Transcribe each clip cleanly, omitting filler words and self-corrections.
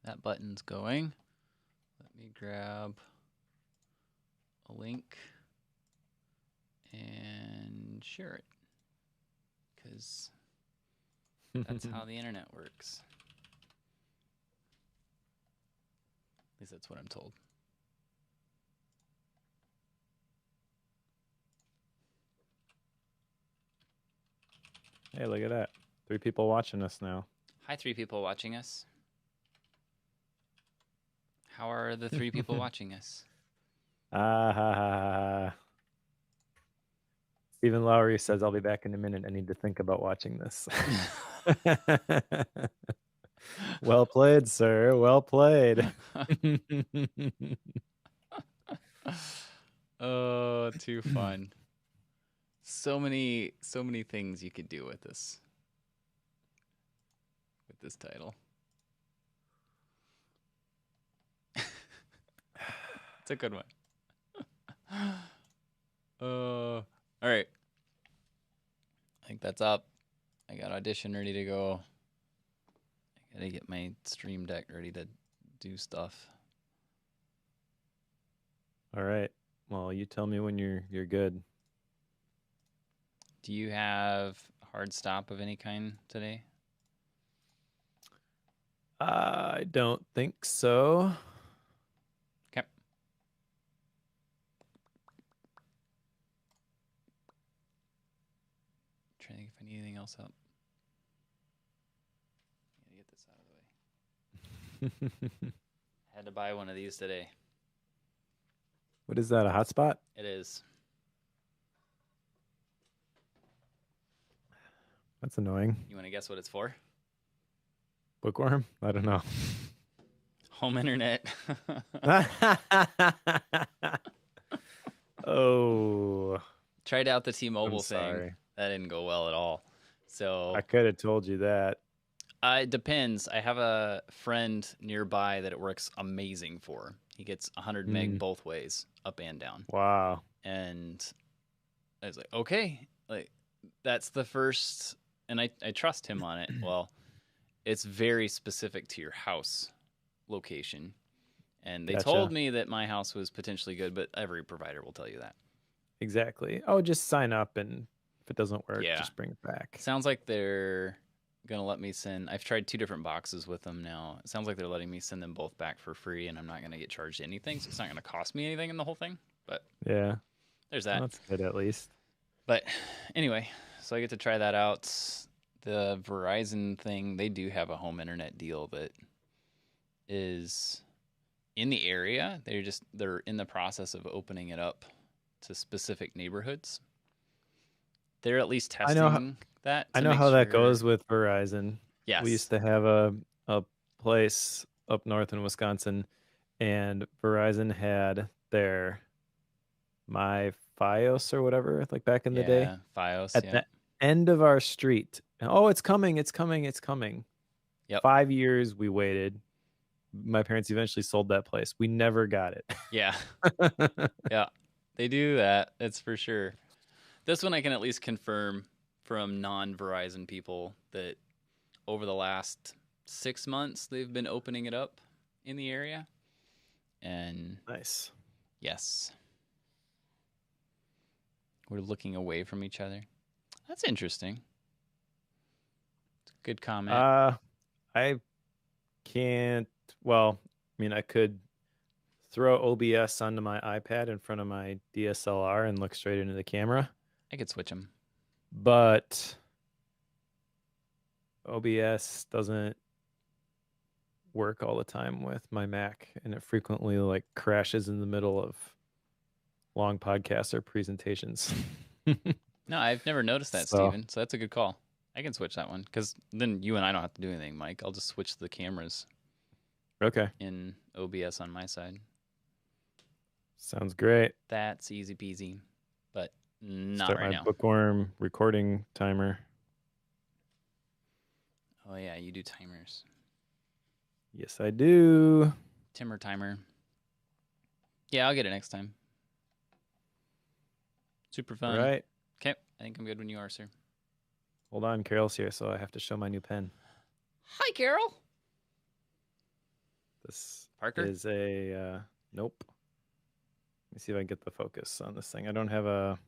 that button's going. Let me grab a link and share it, because that's how the internet works. At least that's what I'm told. Hey, look at that. 3 people watching us now. Hi, 3 people watching us. How are the 3 people watching us? Stephen Lowry says, I'll be back in a minute. I need to think about watching this. Well played, sir. Well played. Oh, too fun. So many things you could do with this title. It's a good one. All right. I think that's up. I got Audition ready to go. I gotta get my Stream Deck ready to do stuff. All right. Well, you tell me when you're good. Do you have a hard stop of any kind today? I don't think so. Okay. Trying to think if I need anything else up. Gotta get this out of the way. Had to buy one of these today. What is that, a hotspot? It is. That's annoying. You want to guess what it's for? Bookworm? I don't know. Home internet. Oh. Tried out the T-Mobile thing. Sorry. That didn't go well at all. So I could have told you that. It depends. I have a friend nearby that it works amazing for. He gets 100 meg both ways, up and down. Wow. And I was like, okay, like that's the first, and I trust him on it. Well, it's very specific to your house location. And they told me that my house was potentially good, but every provider will tell you that. Exactly. Oh, just sign up, and if it doesn't work, just bring it back. Sounds like they're going to let me send. I've tried 2 different boxes with them now. It sounds like they're letting me send them both back for free, and I'm not going to get charged anything, so it's not going to cost me anything in the whole thing. But yeah, there's that. Well, that's good at least. But anyway, so I get to try that out. The Verizon thing, they do have a home internet deal that is in the area. They're in the process of opening it up to specific neighborhoods. They're at least testing that. I know how that goes with Verizon. Yes. We used to have a place up north in Wisconsin, and Verizon had their My Fios or whatever, like back in the day. Fios, at the end of our street. Oh, it's coming, it's coming, it's coming. Yep. 5 years we waited. My parents eventually sold that place. We never got it. Yeah. Yeah. They do that. That's for sure. This one I can at least confirm from non-Verizon people that over the last 6 months they've been opening it up in the area. And nice. Yes. We're looking away from each other. That's interesting. It's a good comment. I can't. Well, I mean, I could throw OBS onto my iPad in front of my DSLR and look straight into the camera. I could switch them. But OBS doesn't work all the time with my Mac, and it frequently like crashes in the middle of long podcasts or presentations. No, I've never noticed that, Steven. So that's a good call. I can switch that one, because then you and I don't have to do anything, Mike. I'll just switch the cameras. Okay. In OBS on my side. Sounds great. That's easy peasy, but not Start right my now. Bookworm recording timer. Oh yeah, you do timers. Yes, I do. Timmer timer. Yeah, I'll get it next time. Super fun. Right. Okay, I think I'm good when you are, sir. Hold on, Carol's here, so I have to show my new pen. Hi, Carol. Parker? is a nope. Let me see if I can get the focus on this thing. I don't have a.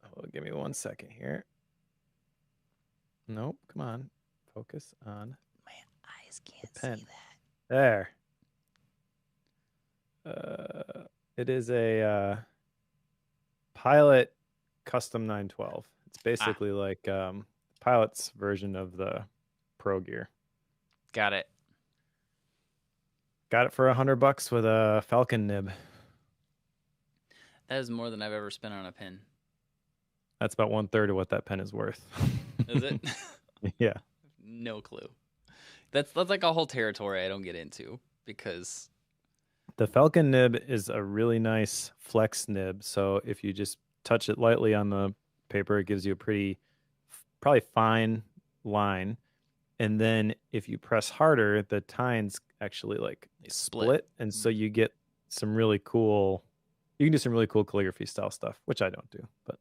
Oh, give me 1 second here. Nope. Come on. Focus on My eyes the can't pen. see that. There. It is a Pilot Custom 912. It's Ah, basically like Pilot's version of the Pro Gear. got it. Got it for $100 with a Falcon nib. That is more than I've ever spent on a pen. That's about 1/3 of what that pen is worth. Is it? Yeah. No clue. That's like a whole territory I don't get into because The Falcon nib is a really nice flex nib. So if you just touch it lightly on the paper, it gives you a pretty, probably fine line. And then if you press harder, the tines actually like they split. split. And so you get some really cool, you can do some really cool calligraphy style stuff, which I don't do. But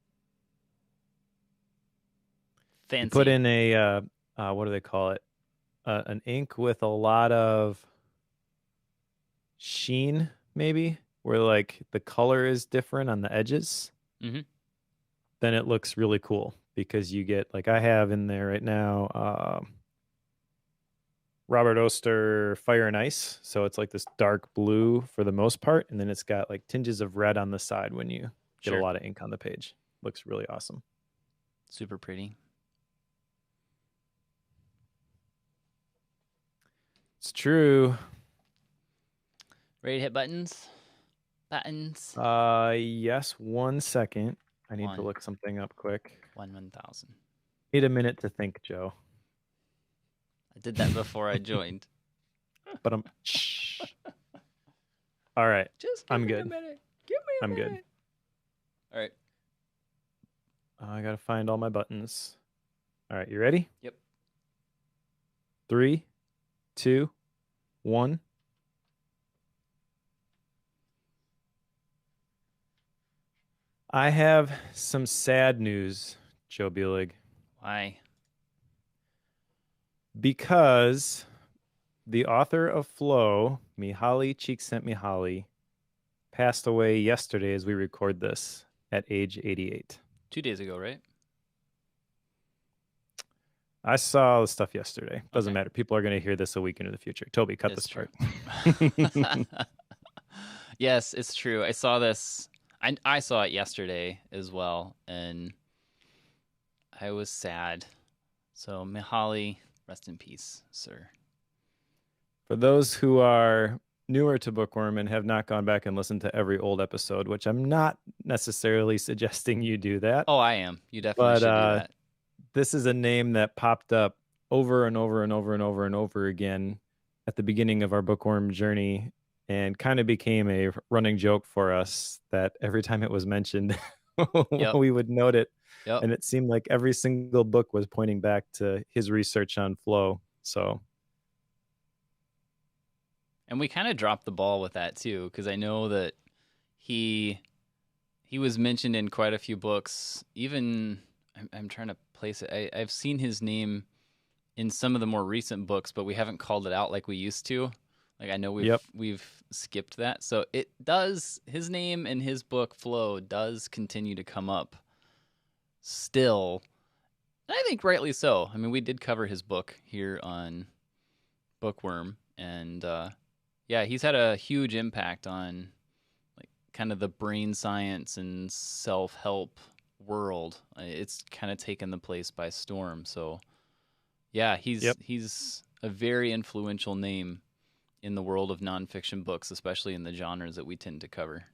you put Fancy. in a, what do they call it? An ink with a lot of sheen, maybe, where like the color is different on the edges. Mm-hmm. Then it looks really cool because you get, like I have in there right now, Robert Oster Fire and Ice. So it's like this dark blue for the most part. And then it's got like tinges of red on the side when you get a Sure. lot of ink on the page. Looks really awesome. Super pretty. It's true. Ready to hit buttons? Buttons. Yes, 1 second. I need to One. look something up quick. 1,000. Need a minute to think, Joe. I did that before I joined. But I'm all right. Just give I'm me a good. minute. Give me a I'm minute. good. All right. I gotta find all my buttons. All right, you ready? Yep. 3, 2, 1. I have some sad news, Joe Buelig, Why? because the author of Flow, Mihaly Csikszentmihalyi, passed away yesterday as we record this at age 88. 2 days ago, right? I saw the stuff yesterday. Doesn't Okay. matter. People are going to hear this a week into the future. Toby, cut It's this true. part. Yes, it's true. I saw this. I saw it yesterday as well, and I was sad. So, Mihaly, rest in peace, sir. For those who are newer to Bookworm and have not gone back and listened to every old episode, which I'm not necessarily suggesting you do that, Oh, I am. You definitely but should do that. this is a name that popped up over and over and over and over and over again at the beginning of our Bookworm journey and kind of became a running joke for us that every time it was mentioned, Yep. we would note it. Yep. And it seemed like every single book was pointing back to his research on flow. So, And we kind of dropped the ball with that too, because I know that he was mentioned in quite a few books. Even I'm trying to place it. I've seen his name in some of the more recent books, but we haven't called it out like we used to. Like I know yep. we've skipped that. So it does, his name and his book Flow does continue to come up still. And I think rightly so. I mean, we did cover his book here on Bookworm, and yeah, he's had a huge impact on like kind of the brain science and self-help world. It's kind of taken the place by storm. So yeah, Yep. he's a very influential name in the world of nonfiction books, especially in the genres that we tend to cover.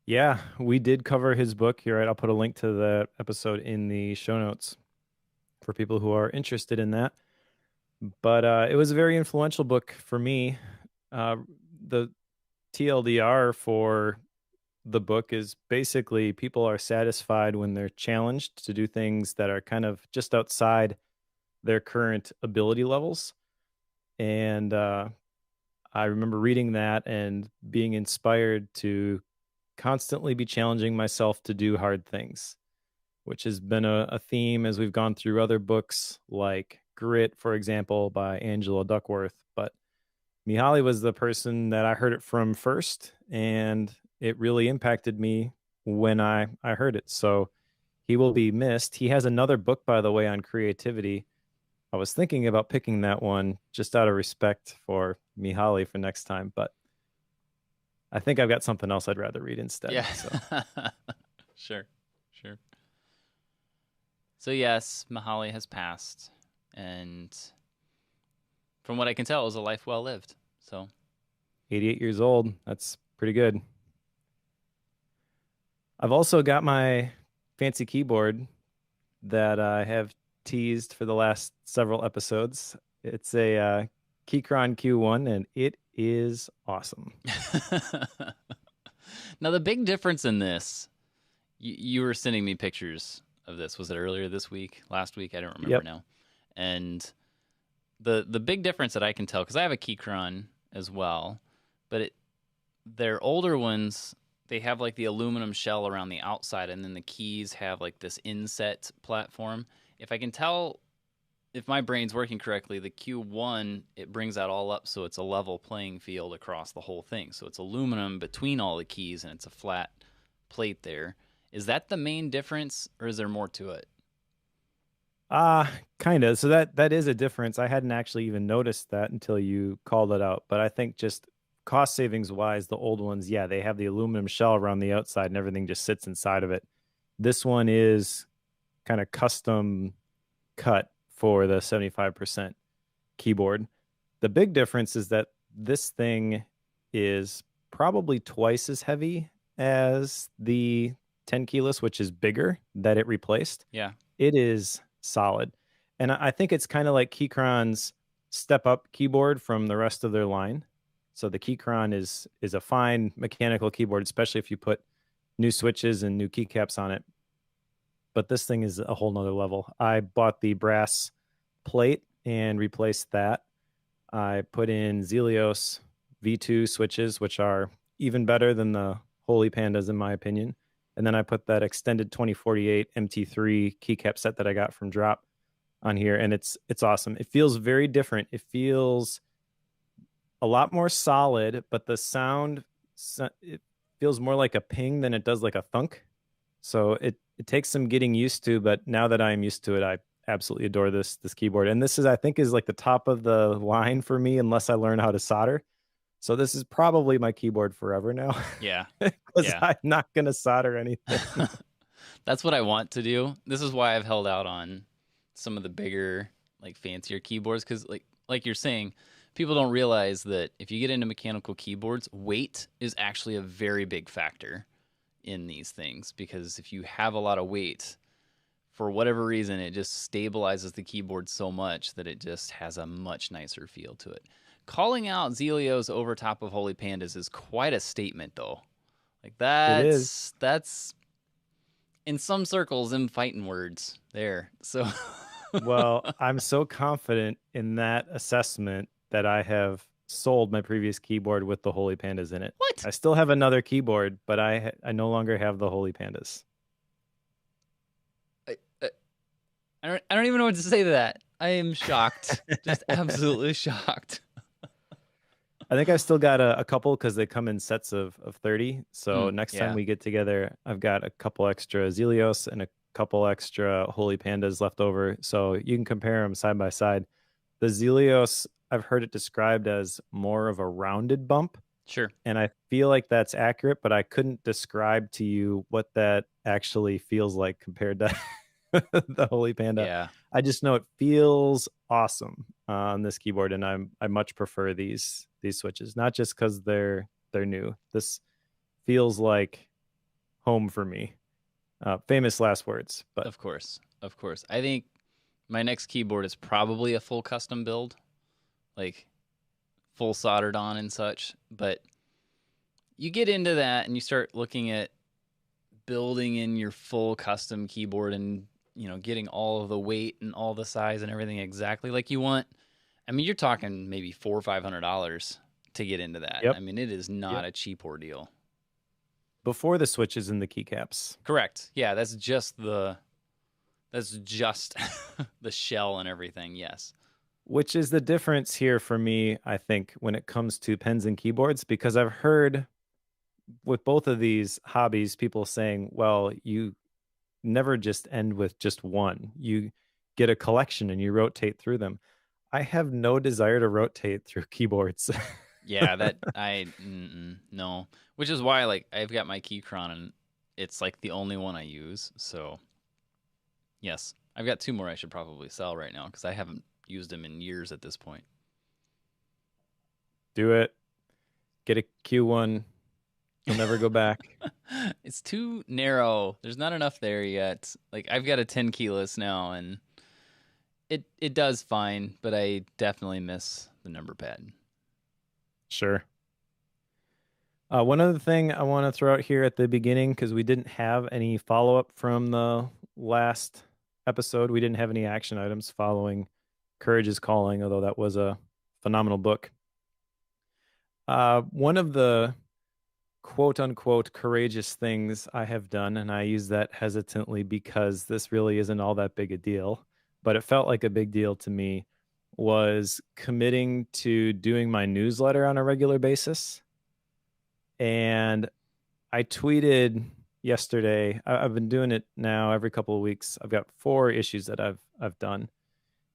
Yeah, we did cover his book. You're right. I'll put a link to the episode in the show notes for people who are interested in that. But it was a very influential book for me. The TLDR for the book is basically people are satisfied when they're challenged to do things that are kind of just outside their current ability levels. And I remember reading that and being inspired to constantly be challenging myself to do hard things, which has been a theme as we've gone through other books like Grit, for example, by Angela Duckworth. But Mihaly was the person that I heard it from first, and it really impacted me when I heard it. So he will be missed. He has another book, by the way, on creativity. I was thinking about picking that one just out of respect for Mihaly for next time, but I think I've got something else I'd rather read instead. Yeah. So Sure. Sure. So yes, Mahali has passed, and from what I can tell, it was a life well lived. So 88 years old. That's pretty good. I've also got my fancy keyboard that I have teased for the last several episodes. It's a Keychron Q1, and it is awesome. now the big difference in this, you were sending me pictures of this. Was it earlier this week? Last week? I don't remember now. And the big difference that I can tell, because I have a Keychron as well, but their older ones, they have like the aluminum shell around the outside, and then the keys have like this inset platform. If I can tell, if my brain's working correctly, the Q1, it brings that all up so it's a level playing field across the whole thing. So it's aluminum between all the keys, and it's a flat plate there. Is that the main difference, or is there more to it? Kind of. So that is a difference. I hadn't actually even noticed that until you called it out. But I think just cost savings wise, the old ones, yeah, they have the aluminum shell around the outside and everything just sits inside of it. This one is kind of custom cut for the 75% keyboard. The big difference is that this thing is probably twice as heavy as the 10 keyless, which is bigger, that it replaced. Yeah. It is solid. And I think it's kind of like Keychron's step up keyboard from the rest of their line. So the Keychron is a fine mechanical keyboard, especially if you put new switches and new keycaps on it. But this thing is a whole nother level. I bought the brass plate and replaced that. I put in Zelios V2 switches, which are even better than the Holy Pandas, in my opinion. And then I put that extended 2048 MT3 keycap set that I got from Drop on here, and it's awesome. It feels very different. It feels a lot more solid, but the sound, it feels more like a ping than it does like a thunk. So it takes some getting used to, but now that I'm used to it, I absolutely adore this keyboard. And this is, I think, is like the top of the line for me unless I learn how to solder. So this is probably my keyboard forever now. Yeah. Because I'm not going to solder anything. That's what I want to do. This is why I've held out on some of the bigger, like fancier keyboards, because like you're saying, people don't realize that if you get into mechanical keyboards, weight is actually a very big factor in these things, because if you have a lot of weight, for whatever reason, it just stabilizes the keyboard so much that it just has a much nicer feel to it. Calling out Zelios over top of Holy Pandas is quite a statement, though. Like that's in some circles them fighting words there. So well, I'm so confident in that assessment that I have sold my previous keyboard with the Holy Pandas in it. What? I still have another keyboard, but I no longer have the Holy Pandas. I don't even know what to say to that. I am shocked. Just absolutely shocked. I think I've still got a couple because they come in sets of 30. So next time we get together, I've got a couple extra Zelios and a couple extra Holy Pandas left over. So you can compare them side by side. The Zelios, I've heard it described as more of a rounded bump. Sure. And I feel like that's accurate, but I couldn't describe to you what that actually feels like compared to the Holy Panda. Yeah. I just know it feels awesome on this keyboard, and I much prefer these switches, not just because they're new. This feels like home for me. Famous last words, but of course. I think my next keyboard is probably a full custom build, like full soldered on and such. But you get into that and you start looking at building in your full custom keyboard and, you know, getting all of the weight and all the size and everything exactly like you want. I mean, you're talking maybe $400 or $500 to get into that. Yep. I mean, it is not a cheap ordeal. Before the switches and the keycaps. Correct. Yeah, that's just the That's just the shell and everything. Yes. Which is the difference here for me, I think, when it comes to pens and keyboards, because I've heard with both of these hobbies, people saying, well, you never just end with just one. You get a collection and you rotate through them. I have no desire to rotate through keyboards. Yeah, that no. Which is why like I've got my Keychron and it's like the only one I use. So yes, I've got two more I should probably sell right now because I haven't used them in years at this point. Do it. Get a Q1. You'll never go back. It's too narrow. There's not enough there yet. Like I've got a 10 keyless now and it does fine, but I definitely miss the number pad. Sure. One other thing I want to throw out here at the beginning, because we didn't have any follow up from the last episode. We didn't have any action items following Courage is Calling, although that was a phenomenal book. One of the quote unquote courageous things I have done, and I use that hesitantly because this really isn't all that big a deal, but it felt like a big deal to me, was committing to doing my newsletter on a regular basis. And I tweeted yesterday, I've been doing it now every couple of weeks. I've got 4 issues that I've done.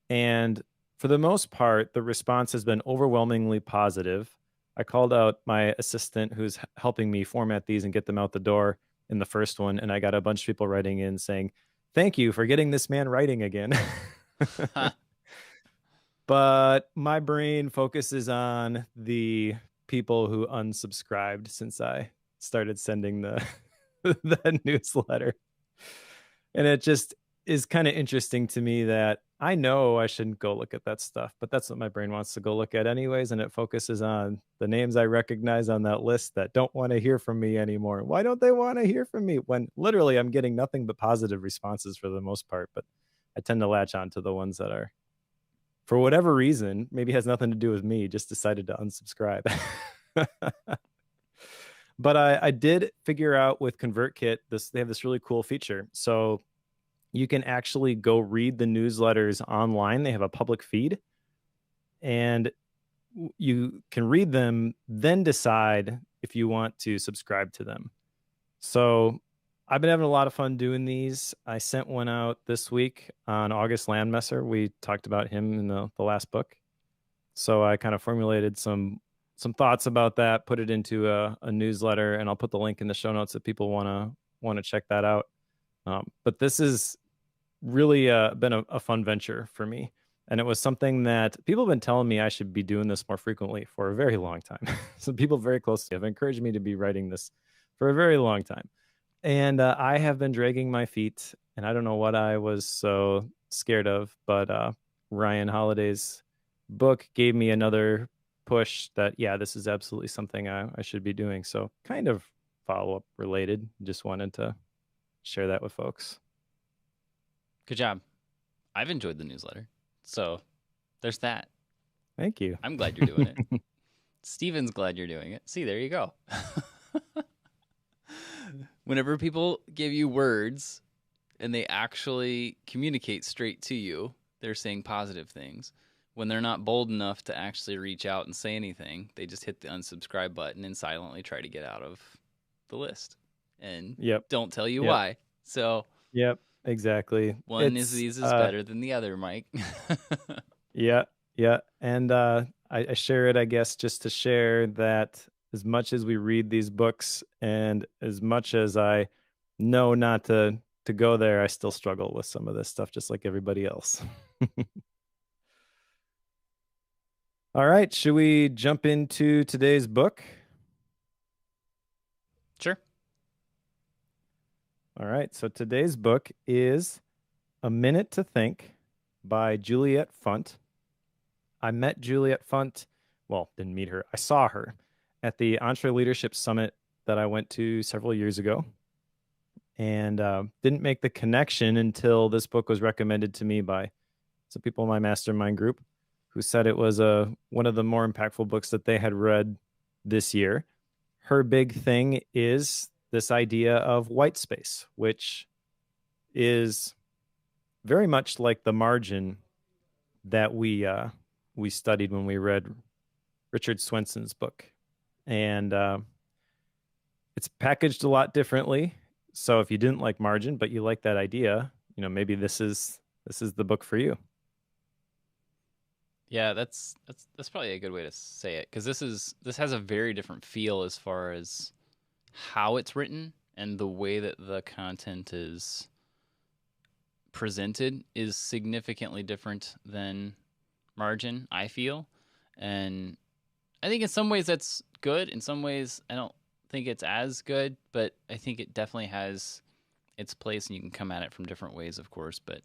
And for the most part, the response has been overwhelmingly positive. I called out my assistant who's helping me format these and get them out the door in the first one. And I got a bunch of people writing in saying, thank you for getting this man writing again. But my brain focuses on the people who unsubscribed since I started sending the the newsletter. And it just is kind of interesting to me that I know I shouldn't go look at that stuff, but that's what my brain wants to go look at anyways. And it focuses on the names I recognize on that list that don't want to hear from me anymore. Why don't they want to hear from me when literally I'm getting nothing but positive responses for the most part? But I tend to latch on to the ones that are, for whatever reason, maybe has nothing to do with me, just decided to unsubscribe. But I did figure out with ConvertKit, they have this really cool feature. So you can actually go read the newsletters online. They have a public feed and you can read them, then decide if you want to subscribe to them. So I've been having a lot of fun doing these. I sent one out this week on August Landmesser. We talked about him in the last book. So I kind of formulated some thoughts about that, put it into a newsletter, and I'll put the link in the show notes if people want to check that out. But this has really been a fun venture for me. And it was something that people have been telling me I should be doing this more frequently for a very long time. Some people very close to me have encouraged me to be writing this for a very long time. And I have been dragging my feet, and I don't know what I was so scared of, but Ryan Holiday's book gave me another push that, yeah, this is absolutely something I should be doing. So kind of follow-up related. Just wanted to share that with folks. Good job. I've enjoyed the newsletter. So there's that. Thank you. I'm glad you're doing it. Steven's glad you're doing it. See, there you go. Whenever people give you words and they actually communicate straight to you, they're saying positive things. When they're not bold enough to actually reach out and say anything, they just hit the unsubscribe button and silently try to get out of the list. And don't tell you why. So exactly. One is better than the other, Mike. Yeah. And I share it, I guess, just to share that as much as we read these books and as much as I know not to go there, I still struggle with some of this stuff, just like everybody else. All right. Should we jump into today's book? Sure. All right. So today's book is A Minute to Think by Juliet Funt. I met Juliet Funt. Well, didn't meet her. I saw her at the EntreLeadership Summit that I went to several years ago, and didn't make the connection until this book was recommended to me by some people in my mastermind group who said it was one of the more impactful books that they had read this year. Her big thing is this idea of white space, which is very much like the margin that we studied when we read Richard Swenson's book, and it's packaged a lot differently. So if you didn't like margin, but you like that idea, maybe this is the book for you. Yeah, that's probably a good way to say it, because this has a very different feel as far as how it's written, and the way that the content is presented is significantly different than margin, I feel. And I think in some ways that's good. In some ways, I don't think it's as good, but I think it definitely has its place, and you can come at it from different ways, of course. But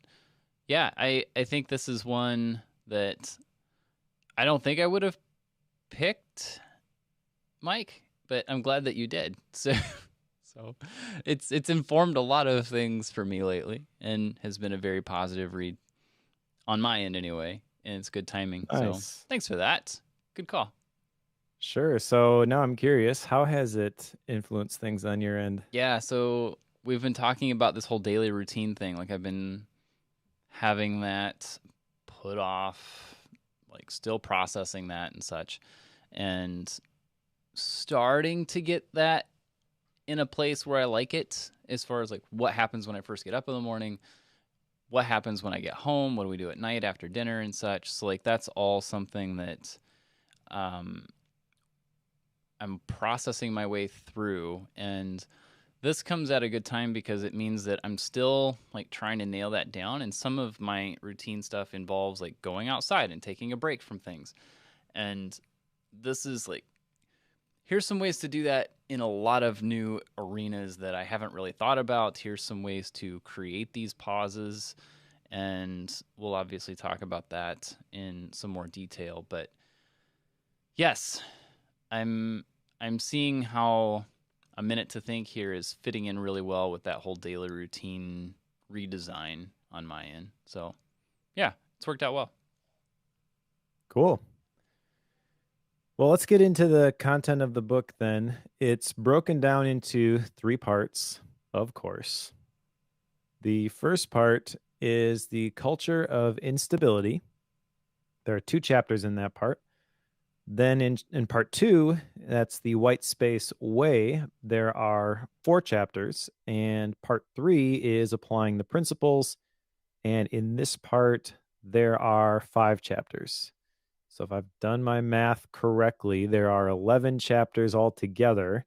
yeah, I think this is one that I don't think I would have picked, Mike, but I'm glad that you did. So it's informed a lot of things for me lately, and has been a very positive read on my end anyway, and it's good timing. So Nice. thanks for that. Good call. Sure. So now I'm curious, how has it influenced things on your end? Yeah, so we've been talking about this whole daily routine thing. Like, I've been having that put off, like still processing that and such, and starting to get that in a place where I like it, as far as like what happens when I first get up in the morning, what happens when I get home, what do we do at night after dinner and such. So like that's all something that um, I'm processing my way through, and this comes at a good time because it means that I'm still like trying to nail that down, and some of my routine stuff involves like going outside and taking a break from things. And this is like, here's some ways to do that in a lot of new arenas that I haven't really thought about. Here's some ways to create these pauses, and we'll obviously talk about that in some more detail. But yes, I'm I'm seeing how a minute to think here is fitting in really well with that whole daily routine redesign on my end. So yeah, it's worked out well. Cool. Well, let's get into the content of the book then. It's broken down into three parts, of course. The first part is the culture of instability. There are two chapters in that part. Then in part two, that's the white space way. There are four chapters, and part three is applying the principles. And in this part, there are five chapters. So if I've done my math correctly, there are 11 chapters altogether.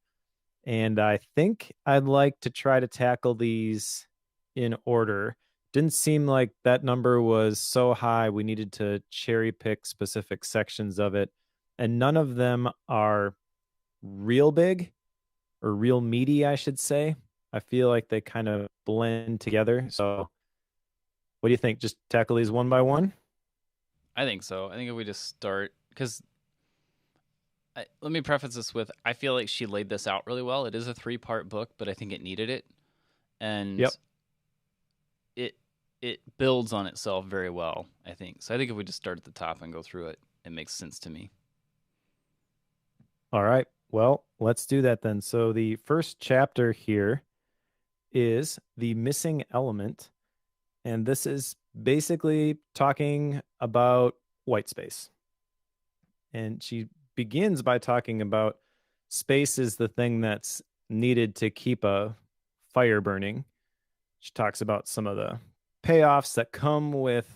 And I think I'd like to try to tackle these in order. Didn't seem like that number was so high. We needed to cherry pick specific sections of it. And none of them are real big or real meaty, I should say. I feel like they kind of blend together. So what do you think? Just tackle these one by one? I think so. I think if we just start, because let me preface this with, I feel like she laid this out really well. It is a 3-part book, but I think it needed it, and Yep. it it builds on itself very well, I think. So I think if we just start at the top and go through it, it makes sense to me. All right. Well, let's do that then. So the first chapter here is the missing element. And this is basically talking about white space. And she begins by talking about space is the thing that's needed to keep a fire burning. She talks about some of the payoffs that come with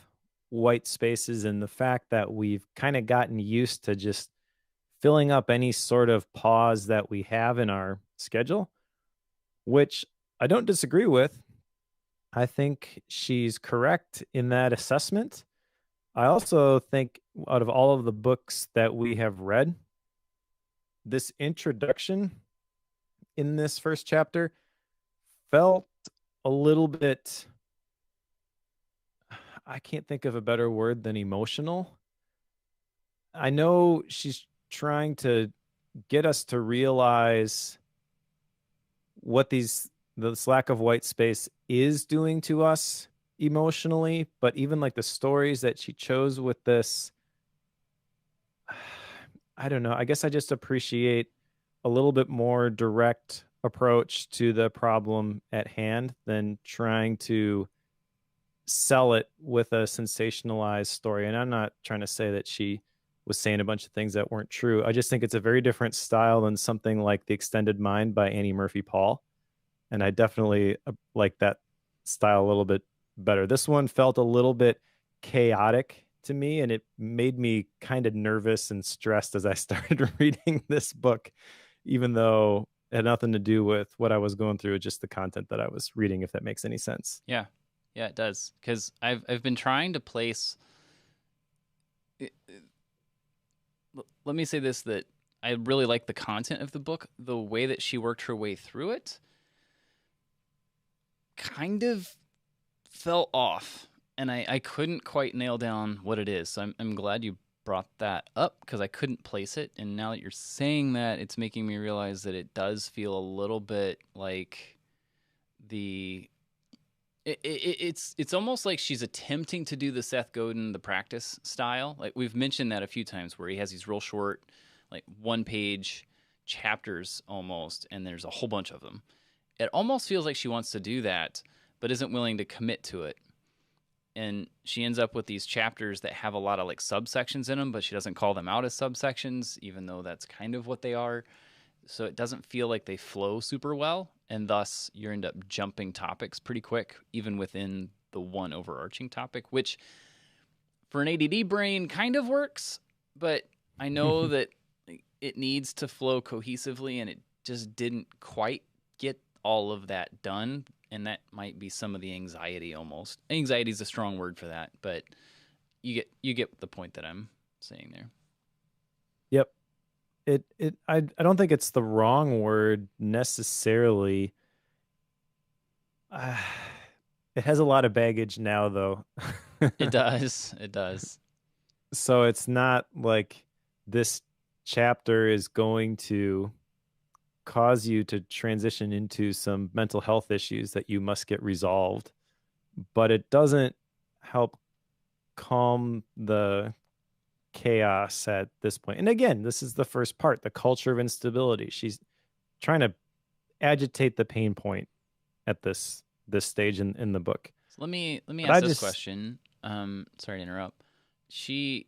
white spaces and the fact that we've kind of gotten used to just filling up any sort of pause that we have in our schedule, which I don't disagree with. I think she's correct in that assessment. I also think out of all of the books that we have read, this introduction in this first chapter felt a little bit, I can't think of a better word than emotional. I know she's trying to get us to realize what this lack of white space is doing to us emotionally, but even like the stories that she chose with this, I don't know. I guess I just appreciate a little bit more direct approach to the problem at hand than trying to sell it with a sensationalized story. And I'm not trying to say that she was saying a bunch of things that weren't true. I just think it's a very different style than something like The Extended Mind by Annie Murphy Paul. And I definitely like that style a little bit better. This one felt a little bit chaotic to me, and it made me kind of nervous and stressed as I started reading this book, even though it had nothing to do with what I was going through, just the content that I was reading, if that makes any sense. Yeah, yeah, it does. Because I've been trying to place. Let me say this: that I really like the content of the book. The way that she worked her way through it kind of fell off, and I couldn't quite nail down what it is. So I'm glad you brought that up because I couldn't place it. And now that you're saying that, it's making me realize that it does feel a little bit like the it's almost like she's attempting to do the Seth Godin the practice style. Like we've mentioned that a few times, where he has these real short, like 1 page chapters almost, and there's a whole bunch of them. It almost feels like she wants to do that, but isn't willing to commit to it. And she ends up with these chapters that have a lot of like subsections in them, but she doesn't call them out as subsections, even though that's kind of what they are. So it doesn't feel like they flow super well, and thus you end up jumping topics pretty quick, even within the one overarching topic, which for an ADD brain kind of works, but I know that it needs to flow cohesively, and it just didn't quite get all of that done, and that might be some of the anxiety almost. Anxiety is a strong word for that, but you get the point that I'm saying there. Yep. I don't think it's the wrong word necessarily. It has a lot of baggage now, though. It does. It does. So it's not like this chapter is going to cause you to transition into some mental health issues that you must get resolved, but it doesn't help calm the chaos at this point. And again, this is the first part, the culture of instability. She's trying to agitate the pain point at this stage in the book. So let me But ask this question. Sorry to interrupt. She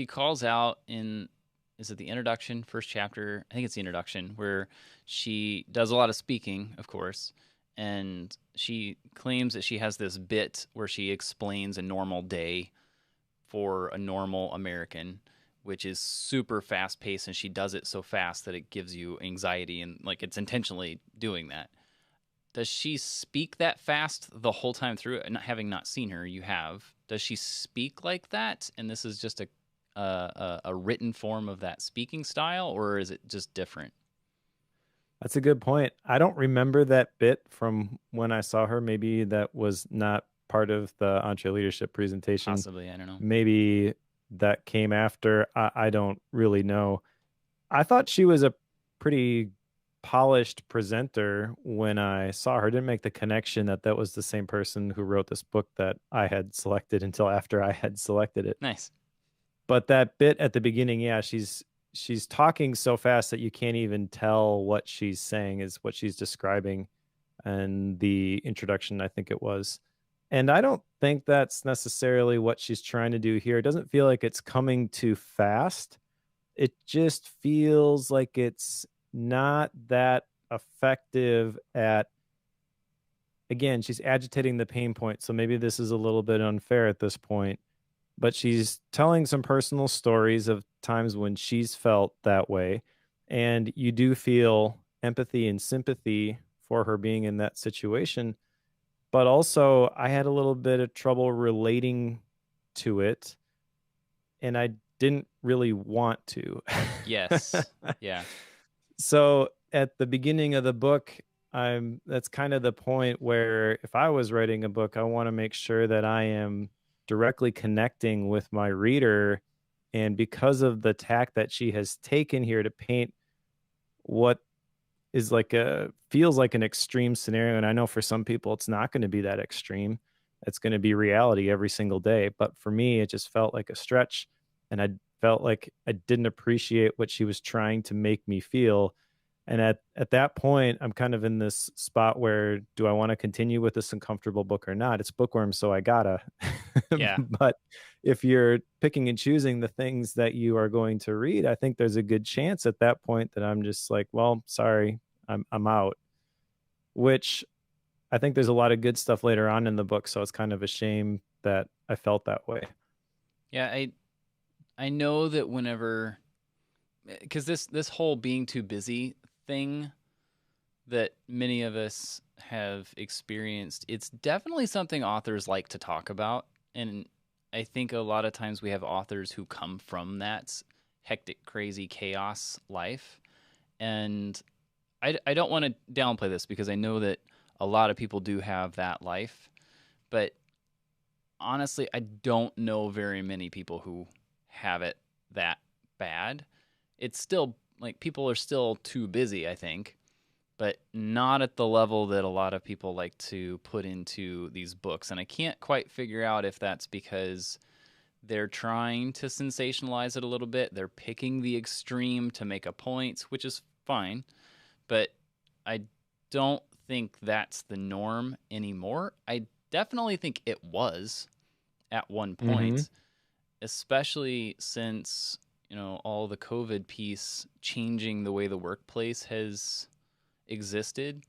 calls out in, is it the introduction, first chapter? I think it's the introduction, where she does a lot of speaking, of course, and she claims that she has this bit where she explains a normal day for a normal American, which is super fast paced, and she does it so fast that it gives you anxiety, and like it's intentionally doing that. Does she speak that fast the whole time through? And having not seen her, you have. Does she speak like that? And this is just a written form of that speaking style, or is it just different? That's a good point. I don't remember that bit from when I saw her. Maybe that was not part of the EntreLeadership presentation. Possibly, I don't know. Maybe that came after. I don't really know. I thought she was a pretty polished presenter when I saw her. I didn't make the connection that that was the same person who wrote this book that I had selected until after I had selected it. Nice. But that bit at the beginning, yeah, she's talking so fast that you can't even tell what she's saying is what she's describing. And the introduction, I think it was. And I don't think that's necessarily what she's trying to do here. It doesn't feel like it's coming too fast. It just feels like it's not that effective at, again, she's agitating the pain point. So maybe this is a little bit unfair at this point, but she's telling some personal stories of times when she's felt that way. And you do feel empathy and sympathy for her being in that situation. But also, I had a little bit of trouble relating to it, and I didn't really want to. Yes. Yeah. So at the beginning of the book, that's kind of the point where if I was writing a book, I want to make sure that I am directly connecting with my reader. And because of the tack that she has taken here to paint what is feels like an extreme scenario, and I know for some people it's not going to be that extreme. It's going to be reality every single day. But for me, it just felt like a stretch, and I felt like I didn't appreciate what she was trying to make me feel. And at that point, I'm kind of in this spot where do I want to continue with this uncomfortable book or not? It's Bookworm, so I gotta. Yeah. But if you're picking and choosing the things that you are going to read, I think there's a good chance at that point that I'm just like, well, sorry, I'm out. Which I think there's a lot of good stuff later on in the book, so it's kind of a shame that I felt that way. Yeah, I know that whenever, because this whole being too busy thing that many of us have experienced, it's definitely something authors like to talk about. And I think a lot of times we have authors who come from that hectic, crazy chaos life. And I don't want to downplay this because I know that a lot of people do have that life. But honestly, I don't know very many people who have it that bad. It's still like people are still too busy, I think, but not at the level that a lot of people like to put into these books. And I can't quite figure out if that's because they're trying to sensationalize it a little bit. They're picking the extreme to make a point, which is fine, but I don't think that's the norm anymore. I definitely think it was at one Mm-hmm. point, especially since, all the COVID piece changing the way the workplace has existed.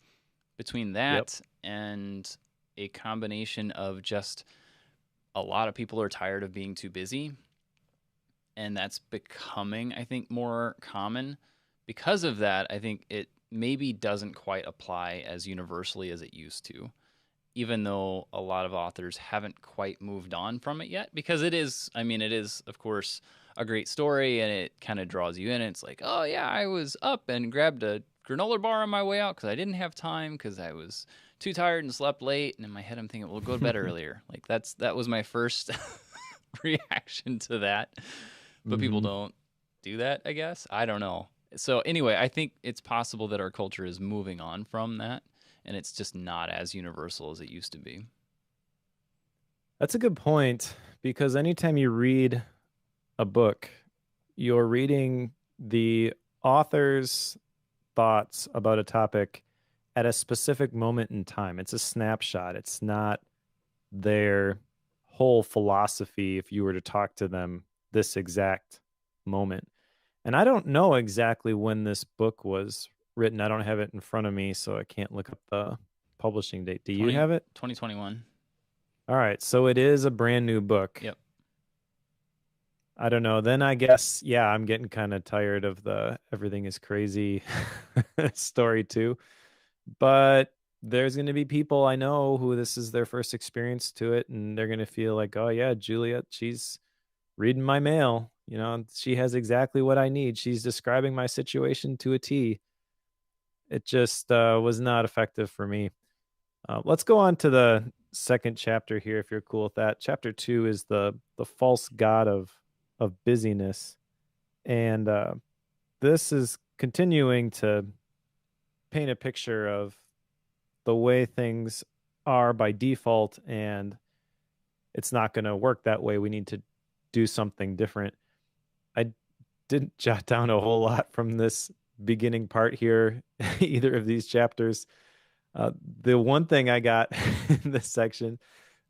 Between Yep. that and a combination of just a lot of people are tired of being too busy, and that's becoming, I think, more common. Because of that, I think it maybe doesn't quite apply as universally as it used to, even though a lot of authors haven't quite moved on from it yet. Because it is, I mean, it is, of course, a great story and it kind of draws you in. It's like, oh, yeah, I was up and grabbed a granola bar on my way out because I didn't have time because I was too tired and slept late. And in my head, I'm thinking, well, go to bed earlier. Like, that was my first reaction to that. But people Mm-hmm. don't do that, I guess. I don't know. So, anyway, I think it's possible that our culture is moving on from that and it's just not as universal as it used to be. That's a good point because anytime you read a book, you're reading the author's thoughts about a topic at a specific moment in time. It's a snapshot. It's not their whole philosophy if you were to talk to them this exact moment. And I don't know exactly when this book was written. I don't have it in front of me, so I can't look up the publishing date. Do you 20, have it? 2021. All right. So it is a brand new book. Yep. I don't know. Then I guess, yeah, I'm getting kind of tired of the everything is crazy story too. But there's going to be people I know who this is their first experience to it, and they're going to feel like, oh, yeah, Juliet, she's reading my mail. She has exactly what I need. She's describing my situation to a T. It just was not effective for me. Let's go on to the second chapter here, if you're cool with that. Chapter 2 is the false god of busyness, and this is continuing to paint a picture of the way things are by default, and it's not going to work that way. We need to do something different. I didn't jot down a whole lot from this beginning part here, either of these chapters. The one thing I got in this section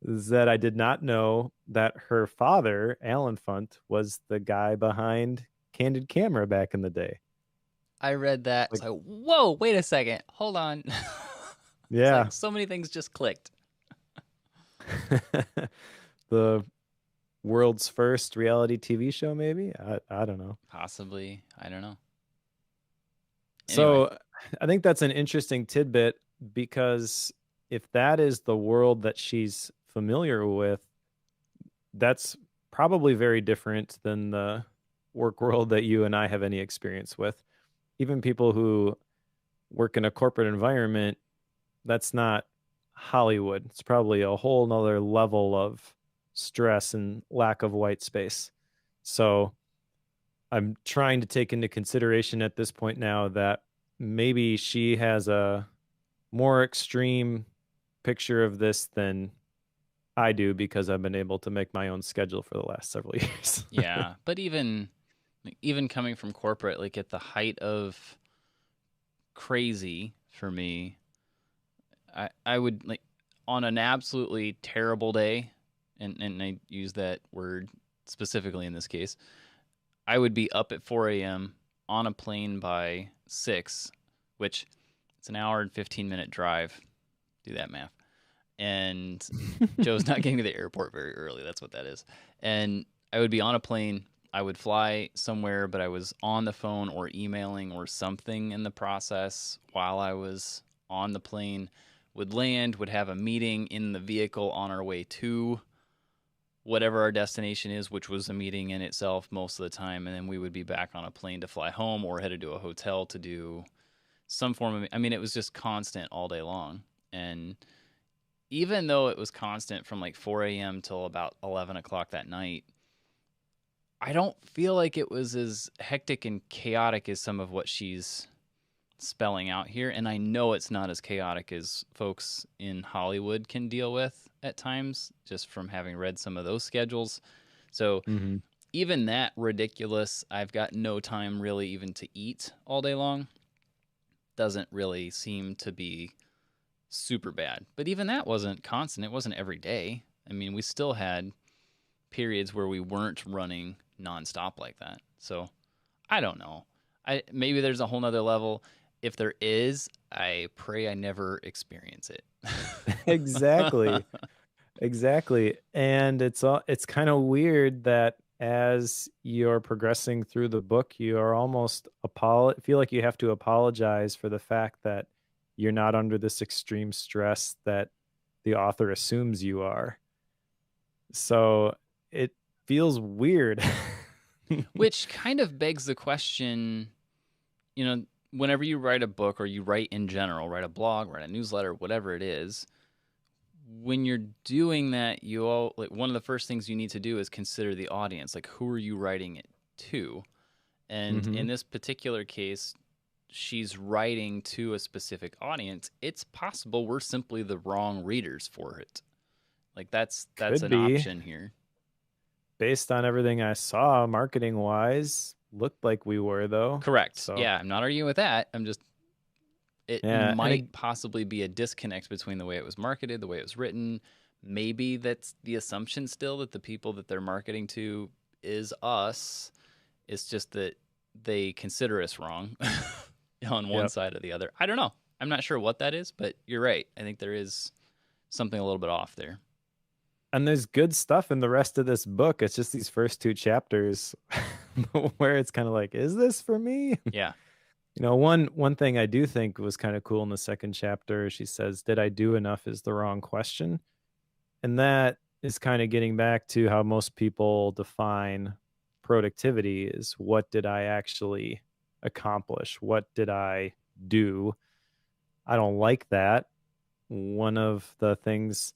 is that I did not know that her father, Alan Funt, was the guy behind Candid Camera back in the day. I read that. It's Like, like, whoa, wait a second. Hold on. It's yeah. like so many things just clicked. The world's first reality TV show, maybe? I don't know. Possibly. I don't know. Anyway, So I think that's an interesting tidbit because if that is the world that she's familiar with, that's probably very different than the work world that you and I have any experience with. Even people who work in a corporate environment, that's not Hollywood. It's probably a whole nother level of stress and lack of white space. So I'm trying to take into consideration at this point now that maybe she has a more extreme picture of this than I do because I've been able to make my own schedule for the last several years. yeah, but even coming from corporate, like at the height of crazy for me, I would like on an absolutely terrible day, and I use that word specifically in this case, I would be up at 4 a.m. on a plane by 6, which it's an hour and 15-minute drive. Do that math. And Joe's not getting to the airport very early. That's what that is. And I would be on a plane. I would fly somewhere, but I was on the phone or emailing or something in the process while I was on the plane. Would land, would have a meeting in the vehicle on our way to whatever our destination is, which was a meeting in itself most of the time. And then we would be back on a plane to fly home or headed to a hotel to do some form of, I mean, it was just constant all day long. And even though it was constant from like 4 a.m. till about 11 o'clock that night, I don't feel like it was as hectic and chaotic as some of what she's spelling out here. And I know it's not as chaotic as folks in Hollywood can deal with at times, just from having read some of those schedules. So even that ridiculous, I've got no time really even to eat all day long, doesn't really seem to be super bad. But even that wasn't constant. It wasn't every day. I mean, we still had periods where we weren't running nonstop like that. So I don't know. Maybe there's a whole nother level. If there is, I pray I never experience it. Exactly. And it's kind of weird that as you're progressing through the book, you are almost feel like you have to apologize for the fact that you're not under this extreme stress that the author assumes you are. So it feels weird. Which kind of begs the question, whenever you write a book or you write in general, write a blog, write a newsletter, whatever it is, when you're doing that, one of the first things you need to do is consider the audience. Like, who are you writing it to? And in this particular case, she's writing to a specific audience. It's possible we're simply the wrong readers for it. Like that's an option here. Based on everything I saw, marketing wise, looked like we were though. Correct. So yeah, I'm not arguing with that. It might possibly be a disconnect between the way it was marketed, the way it was written. Maybe that's the assumption still that the people that they're marketing to is us. It's just that they consider us wrong on one side or the other. I don't know. I'm not sure what that is, but you're right. I think there is something a little bit off there. And there's good stuff in the rest of this book. It's just these first 2 chapters where it's kind of like, is this for me? Yeah. One thing I do think was kind of cool in the second chapter, she says, did I do enough is the wrong question. And that is kind of getting back to how most people define productivity is what did I actually accomplish? What did I do? I don't like that. One of the things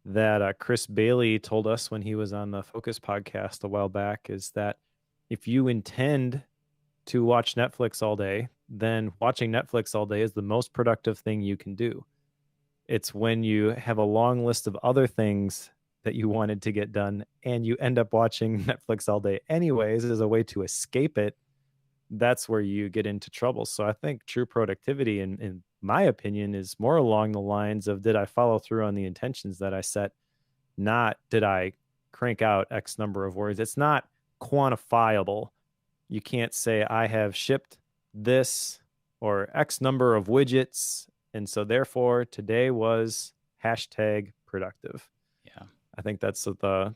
that Chris Bailey told us when he was on the Focus podcast a while back is that if you intend to watch Netflix all day, then watching Netflix all day is the most productive thing you can do. It's when you have a long list of other things that you wanted to get done and you end up watching Netflix all day anyways as a way to escape it, that's where you get into trouble. So I think true productivity, in my opinion, is more along the lines of did I follow through on the intentions that I set, not did I crank out X number of words. It's not quantifiable. You can't say I have shipped this or X number of widgets, and so therefore today was #productive. Yeah. I think that's the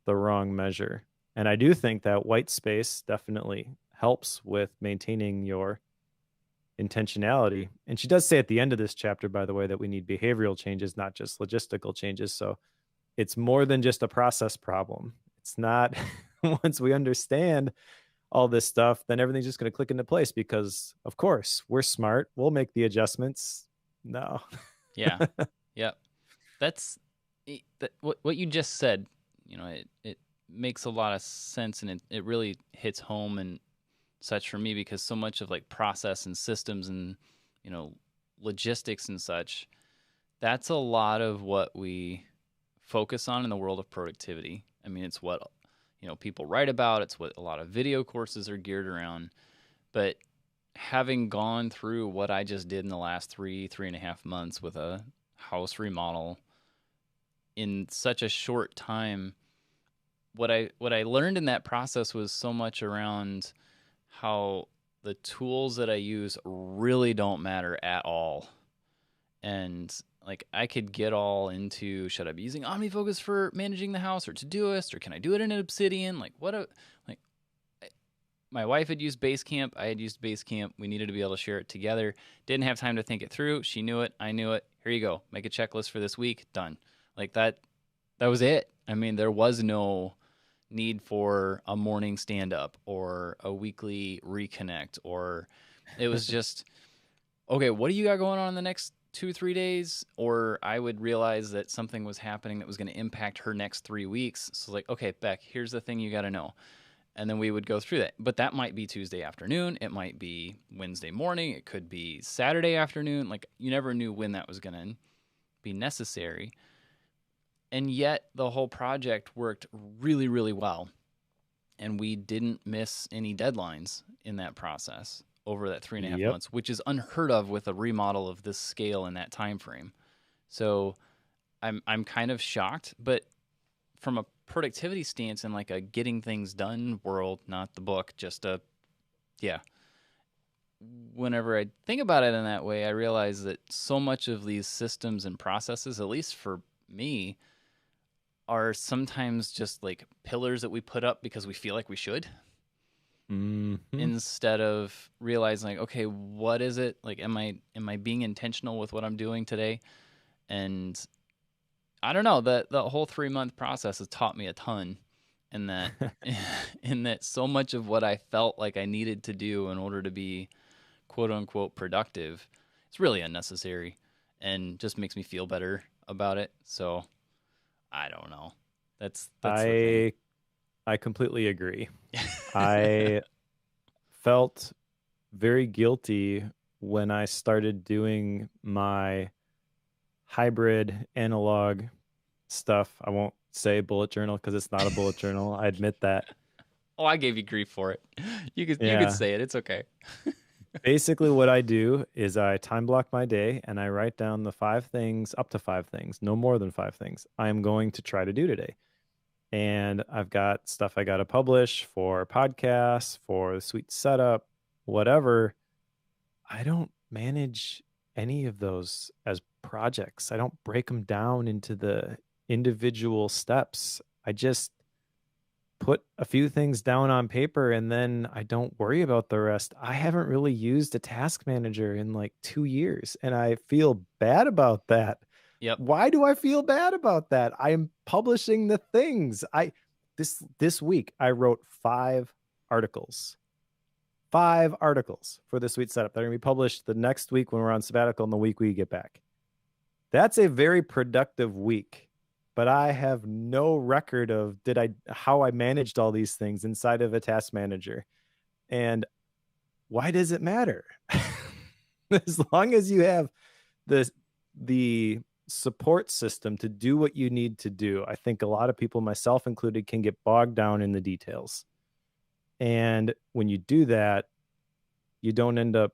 wrong measure. And I do think that white space definitely helps with maintaining your intentionality. And she does say at the end of this chapter, by the way, that we need behavioral changes, not just logistical changes. So it's more than just a process problem. It's not once we understand all this stuff, then everything's just going to click into place because, of course, we're smart. We'll make the adjustments. No. Yeah. Yep. That's what you just said. It makes a lot of sense, and it really hits home and such for me because so much of like process and systems and logistics and such, that's a lot of what we focus on in the world of productivity. I mean, it's what people write about. It's what a lot of video courses are geared around. But having gone through what I just did in the last 3.5 months with a house remodel in such a short time, what I learned in that process was so much around how the tools that I use really don't matter at all. And like I could get all into, should I be using OmniFocus for managing the house or Todoist, or can I do it in Obsidian? Like like my wife had used Basecamp, I had used Basecamp. We needed to be able to share it together. Didn't have time to think it through. She knew it, I knew it. Here you go. Make a checklist for this week. Done. Like that was it. I mean, there was no need for a morning stand up or a weekly reconnect, or it was just, okay, what do you got going on in the next 2 3 days? Or I would realize that something was happening that was going to impact her next 3 weeks. So like, okay, Beck, here's the thing you got to know. And then we would go through that. But that might be Tuesday afternoon. It might be Wednesday morning. It could be Saturday afternoon. Like you never knew when that was going to be necessary. And yet the whole project worked really, really well. And we didn't miss any deadlines in that process over that 3.5 Yep. months, which is unheard of with a remodel of this scale in that time frame. So I'm kind of shocked, but from a productivity stance and like a getting things done world, not the book, just a yeah. Whenever I think about it in that way, I realize that so much of these systems and processes, at least for me, are sometimes just like pillars that we put up because we feel like we should, Mm-hmm. instead of realizing like, okay, what is it? Like am I being intentional with what I'm doing today? And I don't know, the whole 3 month process has taught me a ton in that in that so much of what I felt like I needed to do in order to be quote unquote productive, it's really unnecessary and just makes me feel better about it. So I don't know. That's the thing. I I completely agree. I felt very guilty when I started doing my hybrid analog stuff. I won't say bullet journal because it's not a bullet journal. I admit that. Oh, I gave you grief for it. You could Yeah. say it. It's okay. Basically, what I do is I time block my day and I write down the 5 things, up to 5 things, no more than 5 things I am going to try to do today. And I've got stuff I got to publish for podcasts, for the suite setup, whatever. I don't manage any of those as projects. I don't break them down into the individual steps. I just put a few things down on paper and then I don't worry about the rest. I haven't really used a task manager in like 2 years and I feel bad about that. Yep. Why do I feel bad about that? I am publishing the things. This week I wrote 5 articles. 5 articles for the suite setup. They're going to be published the next week when we're on sabbatical and the week we get back. That's a very productive week, but I have no record of how I managed all these things inside of a task manager. And why does it matter? As long as you have the support system to do what you need to do, I think a lot of people, myself included, can get bogged down in the details. And when you do that, you don't end up